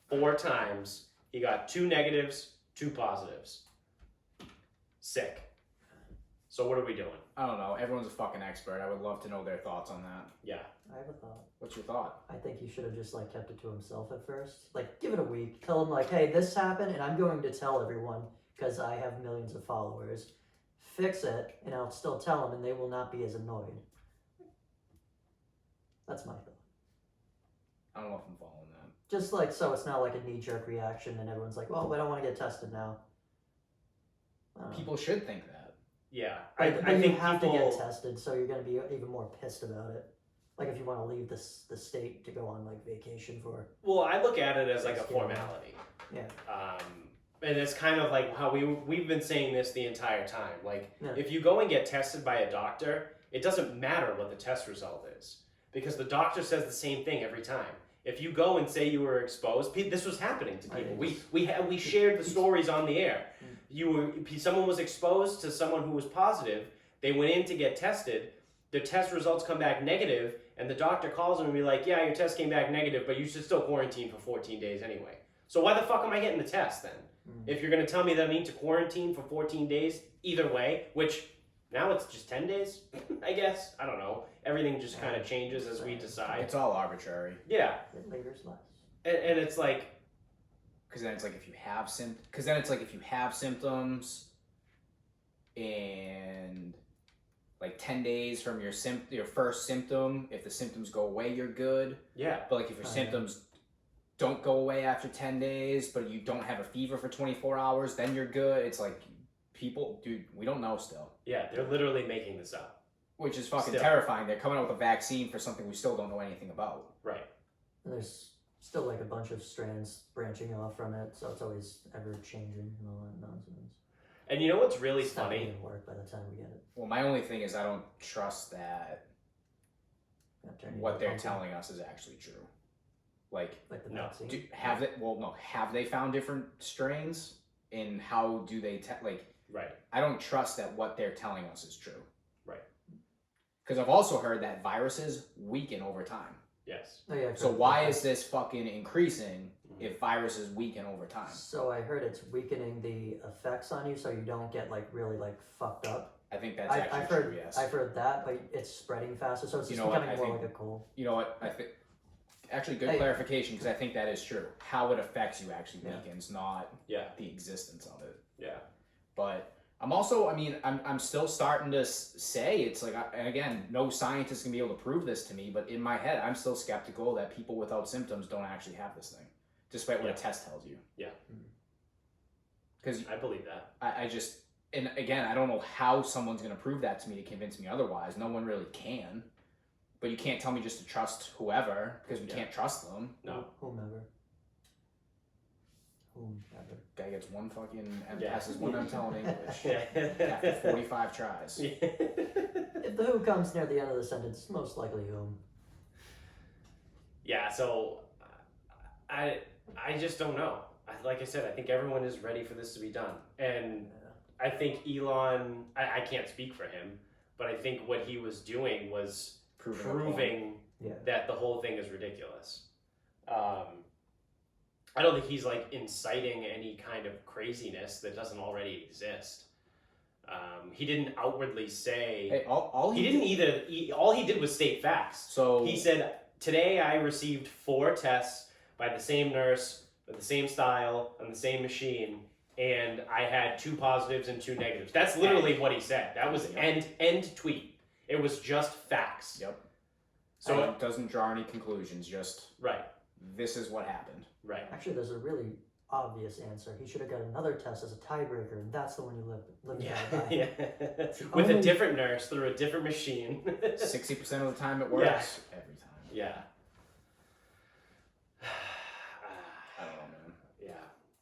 [SPEAKER 1] 4 times. He got 2 negatives, 2 positives. Sick. So what are we doing?
[SPEAKER 3] I don't know. Everyone's a fucking expert. I would love to know their thoughts on that.
[SPEAKER 1] Yeah.
[SPEAKER 2] I have a thought.
[SPEAKER 3] What's your thought?
[SPEAKER 2] I think he should have just like kept it to himself at first. Like give it a week. Tell him like, hey, this happened and I'm going to tell everyone because I have millions of followers. Fix it and I'll still tell them and they will not be as annoyed. That's my thought.
[SPEAKER 3] I don't know if I'm following that.
[SPEAKER 2] Just like so it's not like a knee-jerk reaction and everyone's like, well, we don't want to get tested now. I don't
[SPEAKER 3] people should think that.
[SPEAKER 1] Yeah,
[SPEAKER 2] But
[SPEAKER 1] I
[SPEAKER 2] you
[SPEAKER 1] think
[SPEAKER 2] have
[SPEAKER 1] people...
[SPEAKER 2] to get tested, so you're going to be even more pissed about it. Like if you want to leave the state to go on like vacation for.
[SPEAKER 1] Well, I look at it as like a formality.
[SPEAKER 2] Yeah.
[SPEAKER 1] And it's kind of like how we've been saying this the entire time. Like,
[SPEAKER 2] Yeah.
[SPEAKER 1] if you go and get tested by a doctor, it doesn't matter what the test result is because the doctor says the same thing every time. If you go and say you were exposed, this was happening to people. We shared the stories on the air. Someone was exposed to someone who was positive. They went in to get tested. The test results come back negative, and the doctor calls them and be like, "Yeah, your test came back negative, but you should still quarantine for 14 days anyway." So why the fuck am I getting the test then? If you're going to tell me that I need to quarantine for 14 days, either way, which now it's just 10 days, I guess. I don't know. Everything just kind of changes as we decide.
[SPEAKER 3] It's all arbitrary.
[SPEAKER 1] Yeah.
[SPEAKER 2] It lingers less.
[SPEAKER 1] And it's like...
[SPEAKER 3] Because then it's like if you have symptoms and like 10 days from your first symptom, if the symptoms go away, you're good.
[SPEAKER 1] Yeah.
[SPEAKER 3] But like if your symptoms don't go away after 10 days, but you don't have a fever for 24 hours, then you're good. It's like people, dude, we don't know still.
[SPEAKER 1] Yeah, they're literally making this up.
[SPEAKER 3] Which is fucking terrifying. They're coming out with a vaccine for something we still don't know anything about.
[SPEAKER 1] Right.
[SPEAKER 2] And there's still like a bunch of strands branching off from it, so it's always ever changing and all that nonsense.
[SPEAKER 1] And you know what's really
[SPEAKER 2] It's not
[SPEAKER 1] funny?
[SPEAKER 2] gonna work by the time we get it.
[SPEAKER 3] Well, my only thing is I don't trust that what they're telling us is actually true. Like
[SPEAKER 2] the
[SPEAKER 1] no.
[SPEAKER 2] vaccine.
[SPEAKER 3] Have they found different strains? And how do they
[SPEAKER 1] Right.
[SPEAKER 3] I don't trust that what they're telling us is true.
[SPEAKER 1] Right.
[SPEAKER 3] Because I've also heard that viruses weaken over time.
[SPEAKER 1] Yes.
[SPEAKER 2] Oh, yeah,
[SPEAKER 3] So why is this fucking increasing if viruses weaken over time?
[SPEAKER 2] So I heard it's weakening the effects on you, so you don't get like really like fucked up.
[SPEAKER 3] I think that's actually true. Yes.
[SPEAKER 2] I've heard that, but it's spreading faster, so it's just becoming more like a cold.
[SPEAKER 3] You know what? I think actually good clarification because I think that is true. How it affects you actually weakens, not the existence of it.
[SPEAKER 1] Yeah.
[SPEAKER 3] But I'm still starting to say it's like, and again, no scientist can be able to prove this to me, but in my head, I'm still skeptical that people without symptoms don't actually have this thing, despite what a test tells you.
[SPEAKER 1] Yeah.
[SPEAKER 3] Because
[SPEAKER 1] I believe that.
[SPEAKER 3] I just, and again, I don't know how someone's going to prove that to me to convince me otherwise. No one really can. But you can't tell me just to trust whoever because we can't trust them.
[SPEAKER 1] No.
[SPEAKER 2] Whomever.
[SPEAKER 3] Guy gets one fucking passes one untelling English
[SPEAKER 1] Yeah.
[SPEAKER 3] after 45 tries.
[SPEAKER 2] If the who comes near the end of the sentence, most likely whom.
[SPEAKER 1] Yeah, so I just don't know. Like I said, I think everyone is ready for this to be done. And I think Elon, I can't speak for him, but I think what he was doing was proving that the whole thing is ridiculous. I don't think he's like inciting any kind of craziness that doesn't already exist. He didn't outwardly say.
[SPEAKER 3] Hey, all
[SPEAKER 1] he did was state facts.
[SPEAKER 3] So
[SPEAKER 1] he said, "Today I received 4 tests by the same nurse with the same style on the same machine, and I had 2 positives and 2 negatives." That's literally what he said. That was end tweet. It was just facts.
[SPEAKER 3] Yep.
[SPEAKER 1] So
[SPEAKER 3] it doesn't draw any conclusions. Just this is what happened.
[SPEAKER 1] Right.
[SPEAKER 2] Actually, there's a really obvious answer. He should have got another test as a tiebreaker, and that's the one you live
[SPEAKER 1] Yeah. With a different nurse through a different machine.
[SPEAKER 3] 60% of the time it works. Every time.
[SPEAKER 1] Yeah.
[SPEAKER 3] I don't know, man.
[SPEAKER 1] Yeah.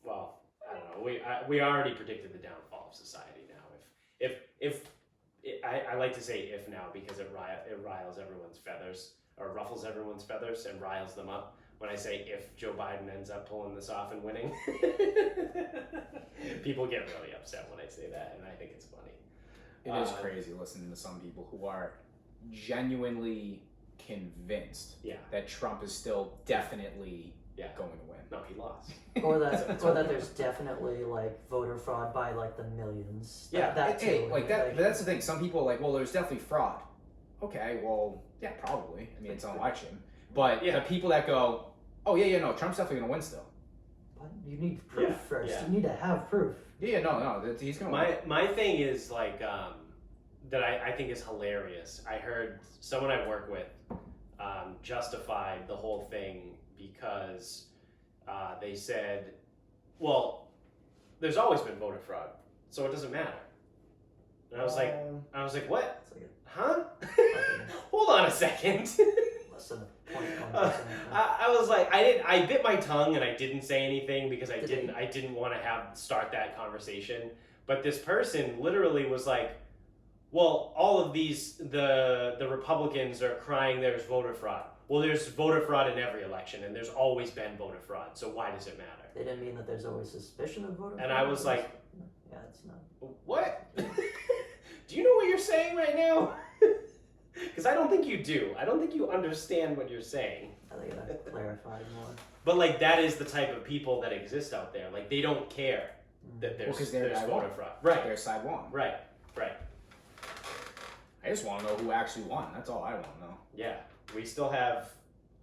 [SPEAKER 1] Well, I don't know. We already predicted the downfall of society now. If I like to say if now because it riles everyone's feathers or ruffles everyone's feathers and riles them up. When I say if Joe Biden ends up pulling this off and winning, people get really upset when I say that, and I think it's funny.
[SPEAKER 3] It is crazy listening to some people who are genuinely convinced that Trump is still definitely going to win.
[SPEAKER 1] No, he lost.
[SPEAKER 2] or that there's definitely like voter fraud by like the millions. That too.
[SPEAKER 3] But that's the thing. Some people are like, well, there's definitely fraud. Okay, well, yeah, probably. I mean, it's an election. But the people that go, oh, no, Trump's definitely going to win still.
[SPEAKER 2] But you need proof first.
[SPEAKER 1] Yeah.
[SPEAKER 2] You need to have proof.
[SPEAKER 3] No, he's going to win.
[SPEAKER 1] My thing is like, that I think is hilarious. I heard someone I work with justified the whole thing because they said, well, there's always been voter fraud so it doesn't matter. And I was like, what?
[SPEAKER 2] It's like
[SPEAKER 1] Huh?
[SPEAKER 2] fucking
[SPEAKER 1] Hold on a second.
[SPEAKER 2] less than a 0.1%.
[SPEAKER 1] I was like, I bit my tongue and I didn't say anything because I didn't want to start that conversation. But this person literally was like, well, all of these, the Republicans are crying there's voter fraud. Well, there's voter fraud in every election, and there's always been voter fraud, so why does it matter?
[SPEAKER 2] They didn't mean that there's always suspicion of voter fraud.
[SPEAKER 1] And I was like,
[SPEAKER 2] yeah, it's not.
[SPEAKER 1] what? Do you know what you're saying right now? Because I don't think you do. I don't think you understand what you're saying.
[SPEAKER 2] I think I clarified more.
[SPEAKER 1] But like that is the type of people that exist out there. Like they don't care that there's voter fraud. Right.
[SPEAKER 3] Their side won.
[SPEAKER 1] Right.
[SPEAKER 3] I just want to know who actually won. That's all I want to know.
[SPEAKER 1] Yeah. We still have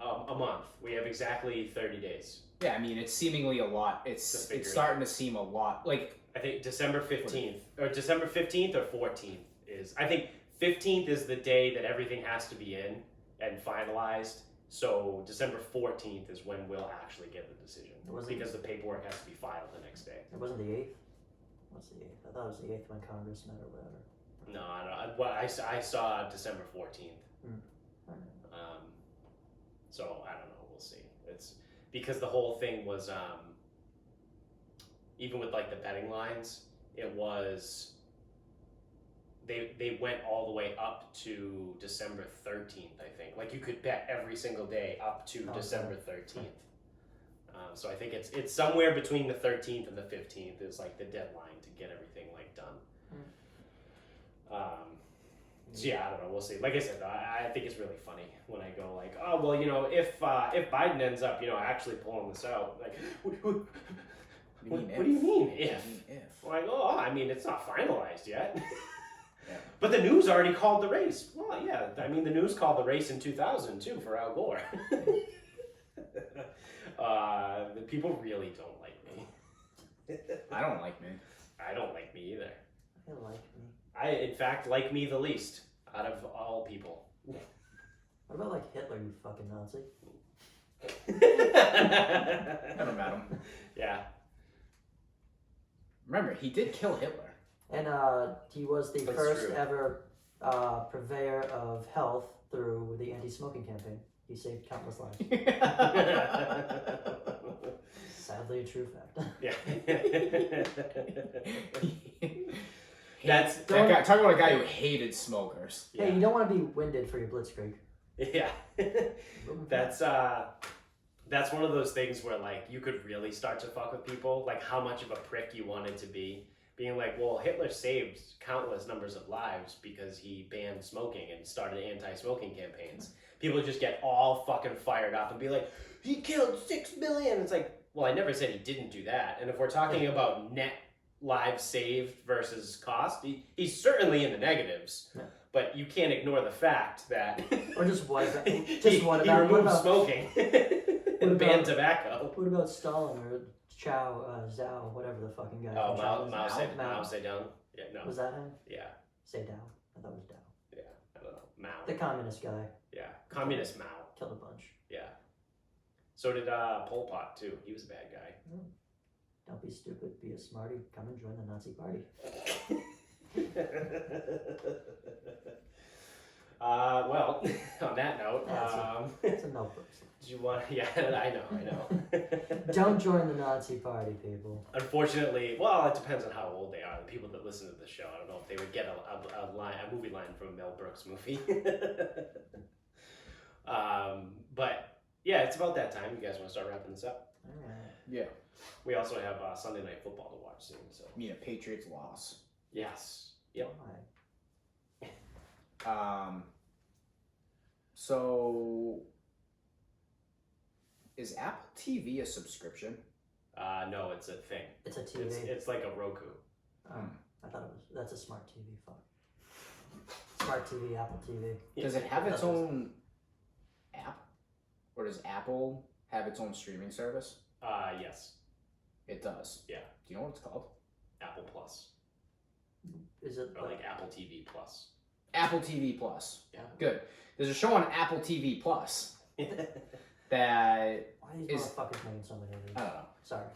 [SPEAKER 1] a month. We have exactly 30 days.
[SPEAKER 3] Yeah, I mean, it's seemingly a lot. It's starting to seem a lot. Like,
[SPEAKER 1] I think December 15th or 14th is. I think 15th is the day that everything has to be in and finalized. So December 14th is when we'll actually get the decision because the paperwork has to be filed the next day.
[SPEAKER 2] It wasn't the 8th? What's the 8th? I thought it was the 8th when Congress met or whatever.
[SPEAKER 1] No, I don't know. Well, I saw December 14th. So I don't know. We'll see. It's because the whole thing was even with like the betting lines, it was they went all the way up to December 13th. I think like you could bet every single day up to December 13th. So I think it's somewhere between the 13th and the 15th is like the deadline to get everything like done. So yeah, I don't know. We'll see. Like I said, I think it's really funny when I go like, oh well, you know, if Biden ends up, you know, actually pulling this out, like, what do you mean if? Like, oh, I mean, it's not finalized yet.
[SPEAKER 3] Yeah.
[SPEAKER 1] But the news already called the race. Well, yeah, I mean, the news called the race in 2000 too for Al Gore. The people really don't like me.
[SPEAKER 3] I don't like me.
[SPEAKER 1] I don't like me either.
[SPEAKER 2] I like me.
[SPEAKER 1] I, in fact, like me the least out of all people.
[SPEAKER 2] What about like Hitler, you fucking Nazi?
[SPEAKER 3] Never met him.
[SPEAKER 1] Yeah.
[SPEAKER 3] Remember, he did kill Hitler.
[SPEAKER 2] And he was the first ever purveyor of health through the anti-smoking campaign. He saved countless lives. Sadly, a true fact.
[SPEAKER 1] Yeah.
[SPEAKER 3] That guy. Talk about a guy who hated smokers.
[SPEAKER 2] Hey, you don't want to be winded for your blitzkrieg.
[SPEAKER 1] Yeah. That's one of those things where like you could really start to fuck with people, like how much of a prick you wanted to be. Being like, well, Hitler saved countless numbers of lives because he banned smoking and started anti-smoking campaigns. People just get all fucking fired up and be like, he killed 6 million. It's like, well, I never said he didn't do that. And if we're talking about net lives saved versus cost, he's certainly in the negatives. Yeah. But you can't ignore the fact that
[SPEAKER 2] or just what about
[SPEAKER 1] he removed smoking and banned tobacco.
[SPEAKER 2] What about Stalin or Zhao, whatever the fucking guy?
[SPEAKER 1] Oh, Mao Zedong. Yeah, no.
[SPEAKER 2] Was that him?
[SPEAKER 1] Yeah.
[SPEAKER 2] Say Dao. I thought it was Dao.
[SPEAKER 1] Yeah, I don't know. Mao.
[SPEAKER 2] The communist guy.
[SPEAKER 1] Yeah, communist Mao.
[SPEAKER 2] Killed a bunch.
[SPEAKER 1] Yeah. So did Pol Pot too. He was a bad guy.
[SPEAKER 2] Don't be stupid. Be a smarty. Come and join the Nazi party.
[SPEAKER 1] Well, on that note,
[SPEAKER 2] it's a notebook.
[SPEAKER 1] Do you want? Yeah, I know.
[SPEAKER 2] Don't join the Nazi party, people.
[SPEAKER 1] Unfortunately, well, it depends on how old they are. The people that listen to the show, I don't know if they would get a movie line from a Mel Brooks movie. But yeah, it's about that time. You guys want to start wrapping this up?
[SPEAKER 2] All right.
[SPEAKER 3] Yeah.
[SPEAKER 1] We also have Sunday Night Football to watch soon. So
[SPEAKER 3] yeah, Patriots loss.
[SPEAKER 1] Yes. Yep.
[SPEAKER 3] So is Apple TV a subscription?
[SPEAKER 1] No, it's a thing.
[SPEAKER 2] It's a TV.
[SPEAKER 1] It's like a Roku.
[SPEAKER 2] I thought it was. That's a smart TV. Fuck. Smart TV, Apple TV.
[SPEAKER 3] Does it have its own app, or does Apple have its own streaming service?
[SPEAKER 1] Yes.
[SPEAKER 3] It does.
[SPEAKER 1] Yeah.
[SPEAKER 3] Do you know what it's called?
[SPEAKER 1] Apple Plus.
[SPEAKER 2] Is it
[SPEAKER 1] or like Apple TV Plus?
[SPEAKER 3] Apple TV Plus.
[SPEAKER 1] Yeah.
[SPEAKER 3] Good. There's a show on Apple TV Plus that
[SPEAKER 2] Why are these motherfuckers making so many of these?
[SPEAKER 3] I don't know.
[SPEAKER 2] Sorry.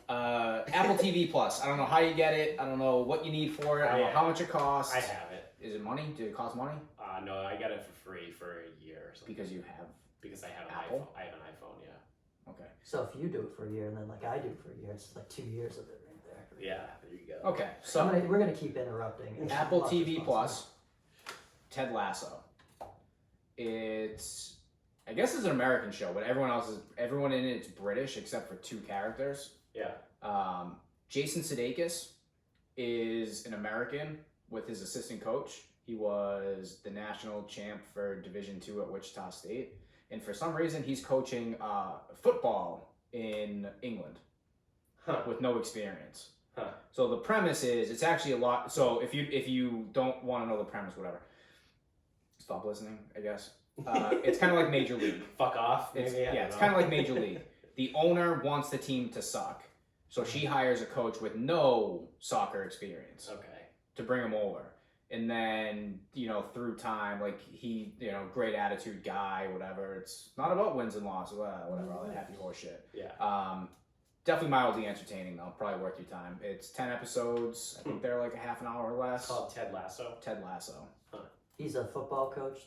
[SPEAKER 3] Apple TV Plus. I don't know how you get it. I don't know what you need for it. I don't know how much it costs.
[SPEAKER 1] I have it.
[SPEAKER 3] Is it money? Did it cost money?
[SPEAKER 1] No, I got it for free for a year or something.
[SPEAKER 3] Because you have.
[SPEAKER 1] Because I have an
[SPEAKER 3] Apple?
[SPEAKER 1] iPhone. I have an iPhone. Yeah.
[SPEAKER 3] Okay.
[SPEAKER 2] So if you do it for a year and then like I do it for a year, it's like 2 years of it right there.
[SPEAKER 1] Yeah. There you go.
[SPEAKER 3] Okay. So
[SPEAKER 2] we're gonna keep interrupting.
[SPEAKER 3] Apple TV Plus, Ted Lasso. It's, I guess it's an American show, but everyone in it's British except for 2 characters.
[SPEAKER 1] Yeah.
[SPEAKER 3] Jason Sudeikis is an American with his assistant coach. He was the national champ for Division II at Wichita State, and for some reason he's coaching football in England with no experience.
[SPEAKER 1] Huh.
[SPEAKER 3] So the premise is it's actually a lot. So if you don't want to know the premise, whatever, stop listening. I guess it's kind of like Major League.
[SPEAKER 1] Fuck off.
[SPEAKER 3] It's kind of like Major League. The owner wants the team to suck, so she hires a coach with no soccer experience.
[SPEAKER 1] Okay.
[SPEAKER 3] To bring him over. And then, through time, like he, great attitude guy, whatever. It's not about wins and losses, whatever, all that happy horse shit.
[SPEAKER 1] Yeah.
[SPEAKER 3] Definitely mildly entertaining though. Probably worth your time. It's 10 episodes. I think they're like a half an hour or less.
[SPEAKER 1] It's called Ted Lasso.
[SPEAKER 3] Ted Lasso.
[SPEAKER 2] He's a football coach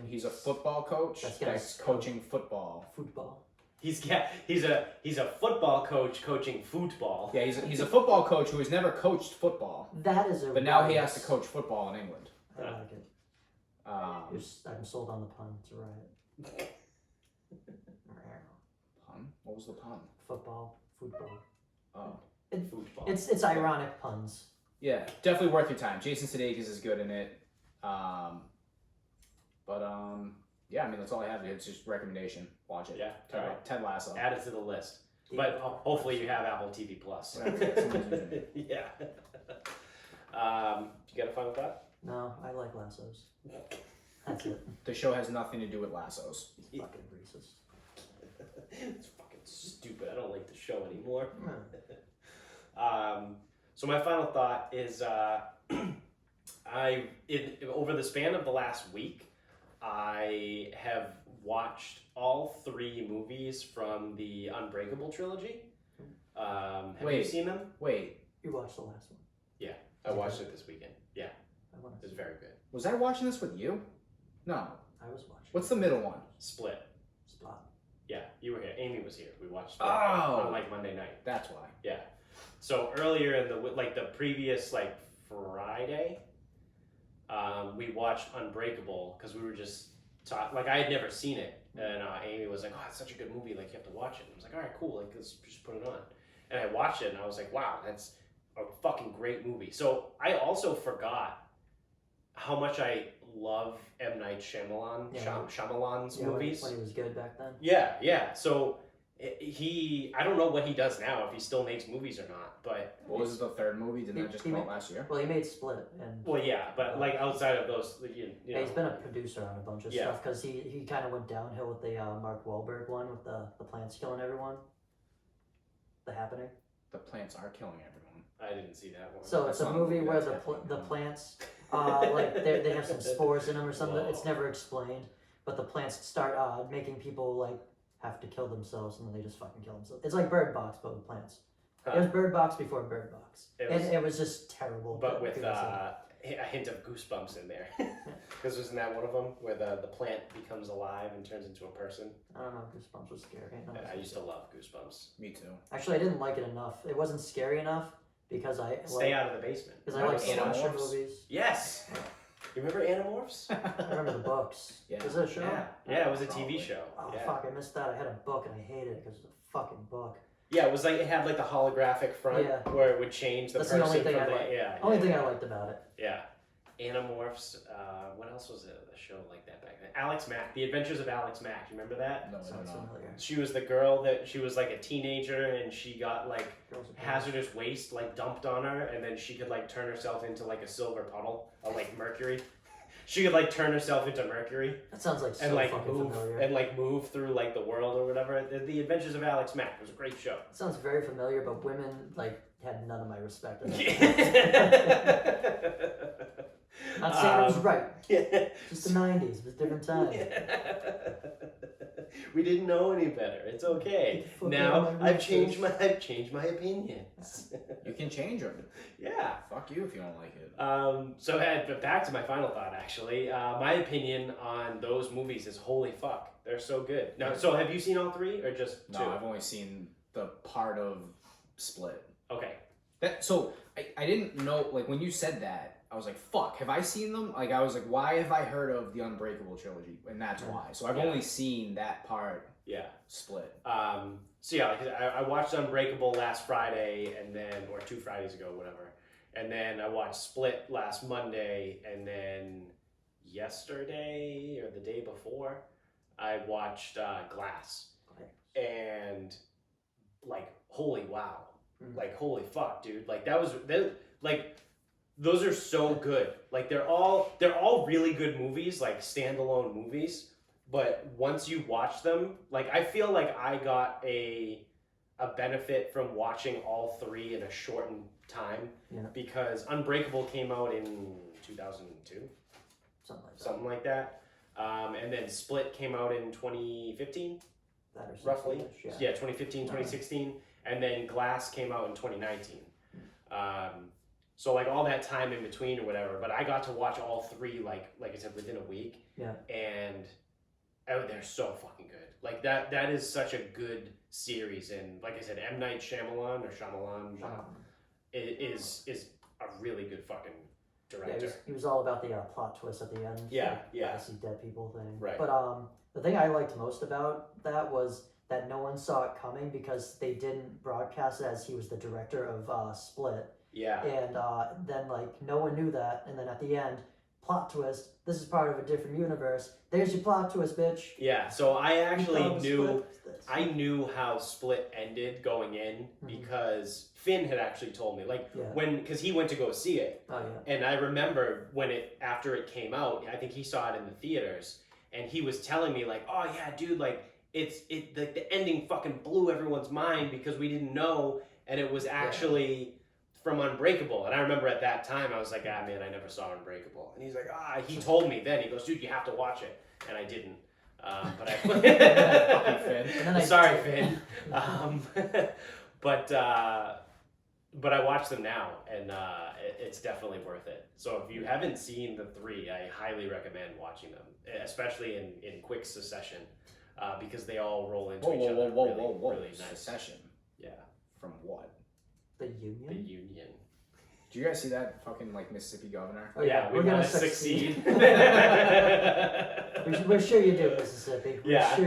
[SPEAKER 3] He's a football coach that's coaching football.
[SPEAKER 2] Football.
[SPEAKER 1] He's a football coach coaching football.
[SPEAKER 3] Yeah, he's a football coach who has never coached football.
[SPEAKER 2] That is a.
[SPEAKER 3] But now he has to coach football in England.
[SPEAKER 2] I like it. I'm sold on the pun. It's a riot.
[SPEAKER 3] Pun? What was the pun?
[SPEAKER 2] Football.
[SPEAKER 3] Oh.
[SPEAKER 1] Football.
[SPEAKER 2] It's ironic puns.
[SPEAKER 3] Yeah, definitely worth your time. Jason Sudeikis is good in it. Yeah, I mean, that's all I have. It's just recommendation. Watch it.
[SPEAKER 1] Yeah.
[SPEAKER 3] Ted Lasso.
[SPEAKER 1] Add it to the list. But hopefully you have Apple TV Plus. Yeah. You got a final thought?
[SPEAKER 2] No, I like lassos. That's it.
[SPEAKER 3] The show has nothing to do with lassos.
[SPEAKER 2] Fucking racist.
[SPEAKER 1] It's fucking stupid. I don't like the show anymore. So my final thought is over the span of the last week, I have watched all 3 movies from the Unbreakable trilogy. Have you seen them?
[SPEAKER 3] Wait.
[SPEAKER 2] You watched the last one?
[SPEAKER 1] Yeah, I watched it this weekend. Yeah,
[SPEAKER 2] I want
[SPEAKER 1] it was very good.
[SPEAKER 3] Was I watching this with you? No.
[SPEAKER 2] I was watching.
[SPEAKER 3] What's the middle one?
[SPEAKER 1] Split.
[SPEAKER 2] Spot.
[SPEAKER 1] Yeah, you were here. Amy was here. We watched Split
[SPEAKER 3] on
[SPEAKER 1] like Monday night.
[SPEAKER 3] That's why.
[SPEAKER 1] Yeah. So earlier in the previous Friday, we watched Unbreakable because we were just I had never seen it, and Amy was like, "Oh, it's such a good movie. Like you have to watch it." And I was like, "All right, cool. Like let's just put it on." And I watched it, and I was like, "Wow, that's a fucking great movie." So I also forgot how much I love M. Night Shyamalan, Shyamalan's movies.
[SPEAKER 2] When he was good back then.
[SPEAKER 1] Yeah. So I don't know what he does now, if he still makes movies or not, but...
[SPEAKER 3] What was the 3rd movie? Didn't that just come out last year?
[SPEAKER 2] Well, he made Split. And
[SPEAKER 1] well, yeah, but outside of those,
[SPEAKER 2] yeah, he's been a producer on a bunch of stuff, because he kind of went downhill with the Mark Wahlberg one, with the plants killing everyone. The Happening.
[SPEAKER 3] The plants are killing everyone.
[SPEAKER 1] I didn't see that one.
[SPEAKER 2] So it's a movie where the plants, they have some spores in them or something. Whoa. It's never explained, but the plants start making people have to kill themselves, and then they just fucking kill themselves. It's like Bird Box, but with plants. It was Bird Box before Bird Box, it was just terrible.
[SPEAKER 1] But with a hint of Goosebumps in there, because isn't that one of them where the plant becomes alive and turns into a person?
[SPEAKER 2] I don't know. Goosebumps was scary.
[SPEAKER 1] I used to love Goosebumps.
[SPEAKER 3] Me too.
[SPEAKER 2] Actually, I didn't like it enough. It wasn't scary enough because
[SPEAKER 1] stay out of the basement.
[SPEAKER 2] Because I like slasher movies.
[SPEAKER 1] Yes. You remember Animorphs?
[SPEAKER 2] I remember the books.
[SPEAKER 3] Yeah.
[SPEAKER 2] Was it a show?
[SPEAKER 1] Yeah, it was a TV show.
[SPEAKER 2] Oh,
[SPEAKER 1] yeah.
[SPEAKER 2] Fuck, I missed that. I had a book and I hated it because it was a fucking book.
[SPEAKER 1] Yeah, it was it had the holographic front where it would change the person.
[SPEAKER 2] That's the only thing I liked. Only thing I liked about it.
[SPEAKER 1] Yeah. Animorphs. What else was a show like that back then? Alex Mack. The Adventures of Alex Mack. You remember that?
[SPEAKER 3] No, I don't know.
[SPEAKER 1] She was the girl that she was a teenager, and she got hazardous waste dumped on her, and then she could turn herself into a silver puddle of mercury. She could turn herself into Mercury.
[SPEAKER 2] That sounds like so fucking
[SPEAKER 1] move
[SPEAKER 2] familiar.
[SPEAKER 1] And move through the world or whatever. The Adventures of Alex Mack was a great show.
[SPEAKER 2] It sounds very familiar, but women had none of my respect. Not saying it was right. Just the 90s. It was a different time.
[SPEAKER 1] We didn't know any better. It's okay. Now I've changed my opinions.
[SPEAKER 3] You can change them.
[SPEAKER 1] Yeah.
[SPEAKER 3] Fuck you if you don't like it.
[SPEAKER 1] So back to my final thought. Actually, my opinion on those movies is holy fuck. They're so good. Now, so have you seen all three or just two?
[SPEAKER 3] No, I've only seen the part of Split.
[SPEAKER 1] Okay.
[SPEAKER 3] So I didn't know, like, when you said that, I was like, fuck, have I seen them? Like, I was like, why have I heard of the Unbreakable trilogy? And that's why. So I've only seen that part.
[SPEAKER 1] Yeah.
[SPEAKER 3] Split.
[SPEAKER 1] So yeah, like I watched Unbreakable last Friday or 2 Fridays ago, whatever. And then I watched Split last Monday, and then yesterday or the day before, I watched Glass. And like, holy wow. Like, holy fuck, dude. Like, those are so good. Like, they're all really good movies, like standalone movies. But once you watch them, like, I feel like I got a benefit from watching all three in a shortened time. Yeah. Because Unbreakable came out in 2002. Something like that. And then Split came out in 2015. Roughly. Yeah, 2015, 2016. And then Glass came out in 2019. So like all that time in between or whatever, but I got to watch all three like I said within a week. Yeah. And they're so fucking good. Like that is such a good series, and like I said, M. Night Shyamalan is a really good fucking director.
[SPEAKER 2] Yeah, he was all about the plot twist at the end.
[SPEAKER 1] Yeah,
[SPEAKER 2] I see dead people thing.
[SPEAKER 1] Right.
[SPEAKER 2] But the thing I liked most about that was that no one saw it coming because they didn't broadcast it as he was the director of Split.
[SPEAKER 1] Yeah.
[SPEAKER 2] And then like no one knew that, and then at the end, plot twist. This is part of a different universe. There's your plot twist, bitch.
[SPEAKER 1] Yeah. So I actually knew how Split ended going in because Finn had actually told me because he went to go see it.
[SPEAKER 2] Oh yeah.
[SPEAKER 1] And I remember after it came out, I think he saw it in the theaters, and he was telling me like, oh yeah, dude, like the ending fucking blew everyone's mind because we didn't know, and it was actually from Unbreakable. And I remember at that time I was like, man, I never saw Unbreakable. And he's like, he told me then, he goes, dude, you have to watch it. And I didn't. But I sorry, Finn. But I watched them now, and it's definitely worth it. So if you haven't seen the three, I highly recommend watching them, especially in quick succession, because they all roll into each other. Really nice.
[SPEAKER 3] Succession? Yeah. From what?
[SPEAKER 2] The Union?
[SPEAKER 1] The Union.
[SPEAKER 3] Did you guys see that fucking Mississippi governor?
[SPEAKER 2] Oh yeah,
[SPEAKER 1] we're gonna succeed.
[SPEAKER 2] We're sure you do, Mississippi. We're sure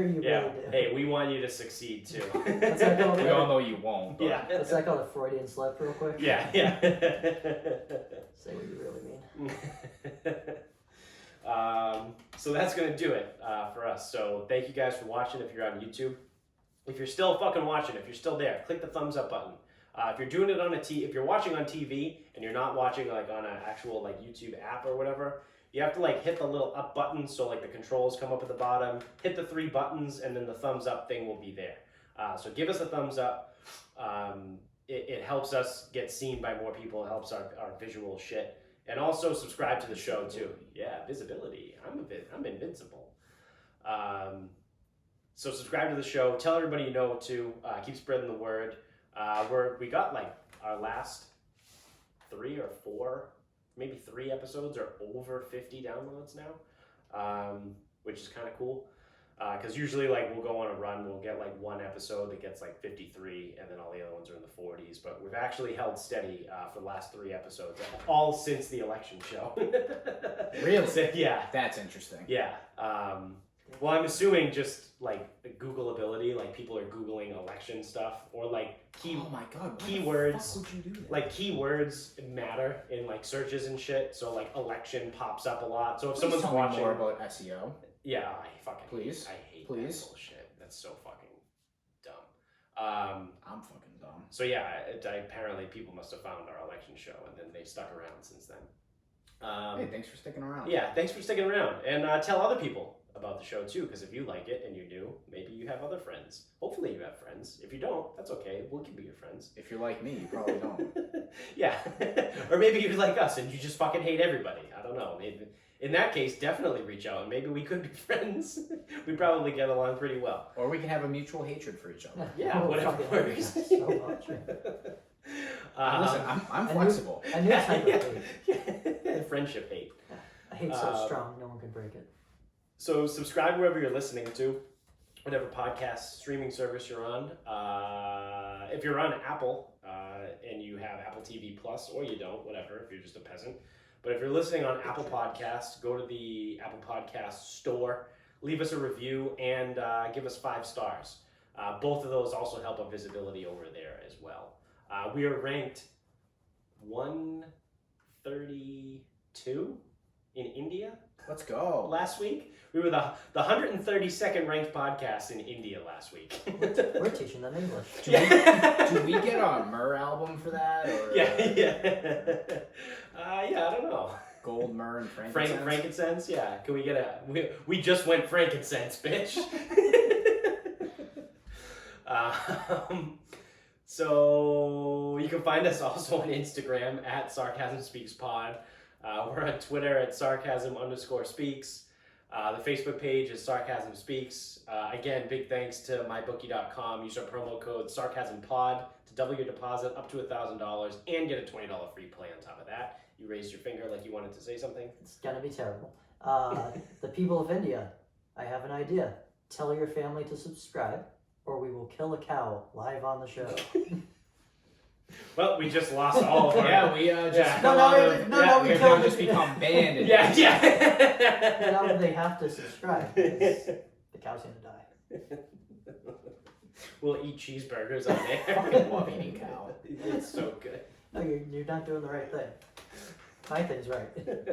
[SPEAKER 2] you really do.
[SPEAKER 1] Hey, we want you to succeed too.
[SPEAKER 3] We all know you won't. But.
[SPEAKER 1] Yeah.
[SPEAKER 2] What's that called? A Freudian slip, real quick?
[SPEAKER 1] Yeah.
[SPEAKER 2] Say what you really
[SPEAKER 1] mean. So that's gonna do it for us. So thank you guys for watching. If you're on YouTube, if you're still fucking watching, if you're still there, click the thumbs up button. If you're doing it if you're watching on TV and you're not watching like on an actual like YouTube app or whatever, you have to like hit the little up button so like the controls come up at the bottom. Hit the 3 buttons and then the thumbs up thing will be there. So give us a thumbs up. It helps us get seen by more people. It helps our visual shit. And also subscribe to the show too. Yeah, visibility. I'm invincible. So subscribe to the show. Tell everybody you know too. Keep spreading the word. We got like our last 3 or 4, maybe 3 episodes are over 50 downloads now, which is kind of cool. Because usually like we'll go on a run, we'll get like 1 episode that gets like 53, and then all the other ones are in the 40s. But we've actually held steady for the last 3 episodes, all since the election show.
[SPEAKER 3] Really?
[SPEAKER 1] So, yeah.
[SPEAKER 3] That's interesting.
[SPEAKER 1] Yeah. Well, I'm assuming just like Googleability, like people are Googling election stuff, or like
[SPEAKER 3] oh my god,
[SPEAKER 1] keywords.
[SPEAKER 3] The fuck would you do that?
[SPEAKER 1] Like keywords matter in like searches and shit. So like election pops up a lot. So if someone's watching
[SPEAKER 3] more about SEO,
[SPEAKER 1] yeah, I fucking
[SPEAKER 3] please,
[SPEAKER 1] I hate
[SPEAKER 3] please.
[SPEAKER 1] That bullshit. That's so fucking dumb.
[SPEAKER 3] I'm fucking dumb.
[SPEAKER 1] So yeah, apparently people must have found our election show, and then they stuck around since then.
[SPEAKER 3] Hey, thanks for sticking around.
[SPEAKER 1] Yeah, thanks for sticking around, and tell other people about the show too, because if you like it and you're new, maybe you have other friends. Hopefully you have friends. If you don't, that's okay. We'll be your friends.
[SPEAKER 3] If you're like me, you probably don't.
[SPEAKER 1] Yeah. Or maybe you're like us and you just fucking hate everybody. I don't know. in that case, definitely reach out and maybe we could be friends. We probably get along pretty well.
[SPEAKER 3] Or we can have a mutual hatred for each other.
[SPEAKER 1] Yeah, whatever works.
[SPEAKER 2] So much.
[SPEAKER 3] Listen, I'm flexible.
[SPEAKER 2] A new type of hate.
[SPEAKER 1] Friendship hate.
[SPEAKER 2] A hate so strong, no one can break it.
[SPEAKER 1] So subscribe wherever you're listening to, whatever podcast streaming service you're on. If you're on Apple and you have Apple TV Plus, or you don't, whatever, if you're just a peasant. But if you're listening on Apple Podcasts, go to the Apple Podcast store, leave us a review, and give us 5 stars. Both of those also help our visibility over there as well. We are ranked 132 in India.
[SPEAKER 3] Let's go.
[SPEAKER 1] Last week, we were the 132nd ranked podcast in India last week.
[SPEAKER 2] We're teaching them English.
[SPEAKER 3] Do we get a myrrh album for that? Or,
[SPEAKER 1] Yeah, I don't know.
[SPEAKER 3] Gold, myrrh, and frankincense?
[SPEAKER 1] Frankincense, yeah. Can we get we just went frankincense, bitch. So you can find us also on Instagram at Sarcasm Speaks Pod. We're on Twitter at Sarcasm_speaks. The Facebook page is Sarcasm Speaks. Again, big thanks to mybookie.com. Use our promo code SarcasmPod to double your deposit up to $1,000 and get a $20 free play on top of that. You raised your finger like you wanted to say something.
[SPEAKER 2] It's gonna be terrible. The people of India, I have an idea. Tell your family to subscribe, or we will kill a cow live on the show.
[SPEAKER 1] Well, we just lost all of our...
[SPEAKER 3] Yeah, we just
[SPEAKER 1] Yeah.
[SPEAKER 3] fell
[SPEAKER 2] No,
[SPEAKER 3] out
[SPEAKER 2] no,
[SPEAKER 3] of...
[SPEAKER 2] no, no, we
[SPEAKER 3] we've
[SPEAKER 2] killed
[SPEAKER 3] now just
[SPEAKER 2] it.
[SPEAKER 3] become banned.
[SPEAKER 1] Yeah.
[SPEAKER 2] Now they have to subscribe, because the cow's gonna die.
[SPEAKER 1] We'll eat cheeseburgers on
[SPEAKER 3] I
[SPEAKER 1] there.
[SPEAKER 3] fucking love eating cow.
[SPEAKER 1] It's so good.
[SPEAKER 2] No, you're not doing the right thing. My thing's right. It's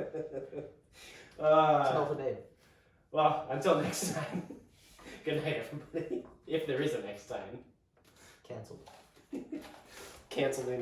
[SPEAKER 2] an ultimatum.
[SPEAKER 1] Well, until next time. Good night, everybody. If there is a next time.
[SPEAKER 2] Cancelled.
[SPEAKER 1] Canceled in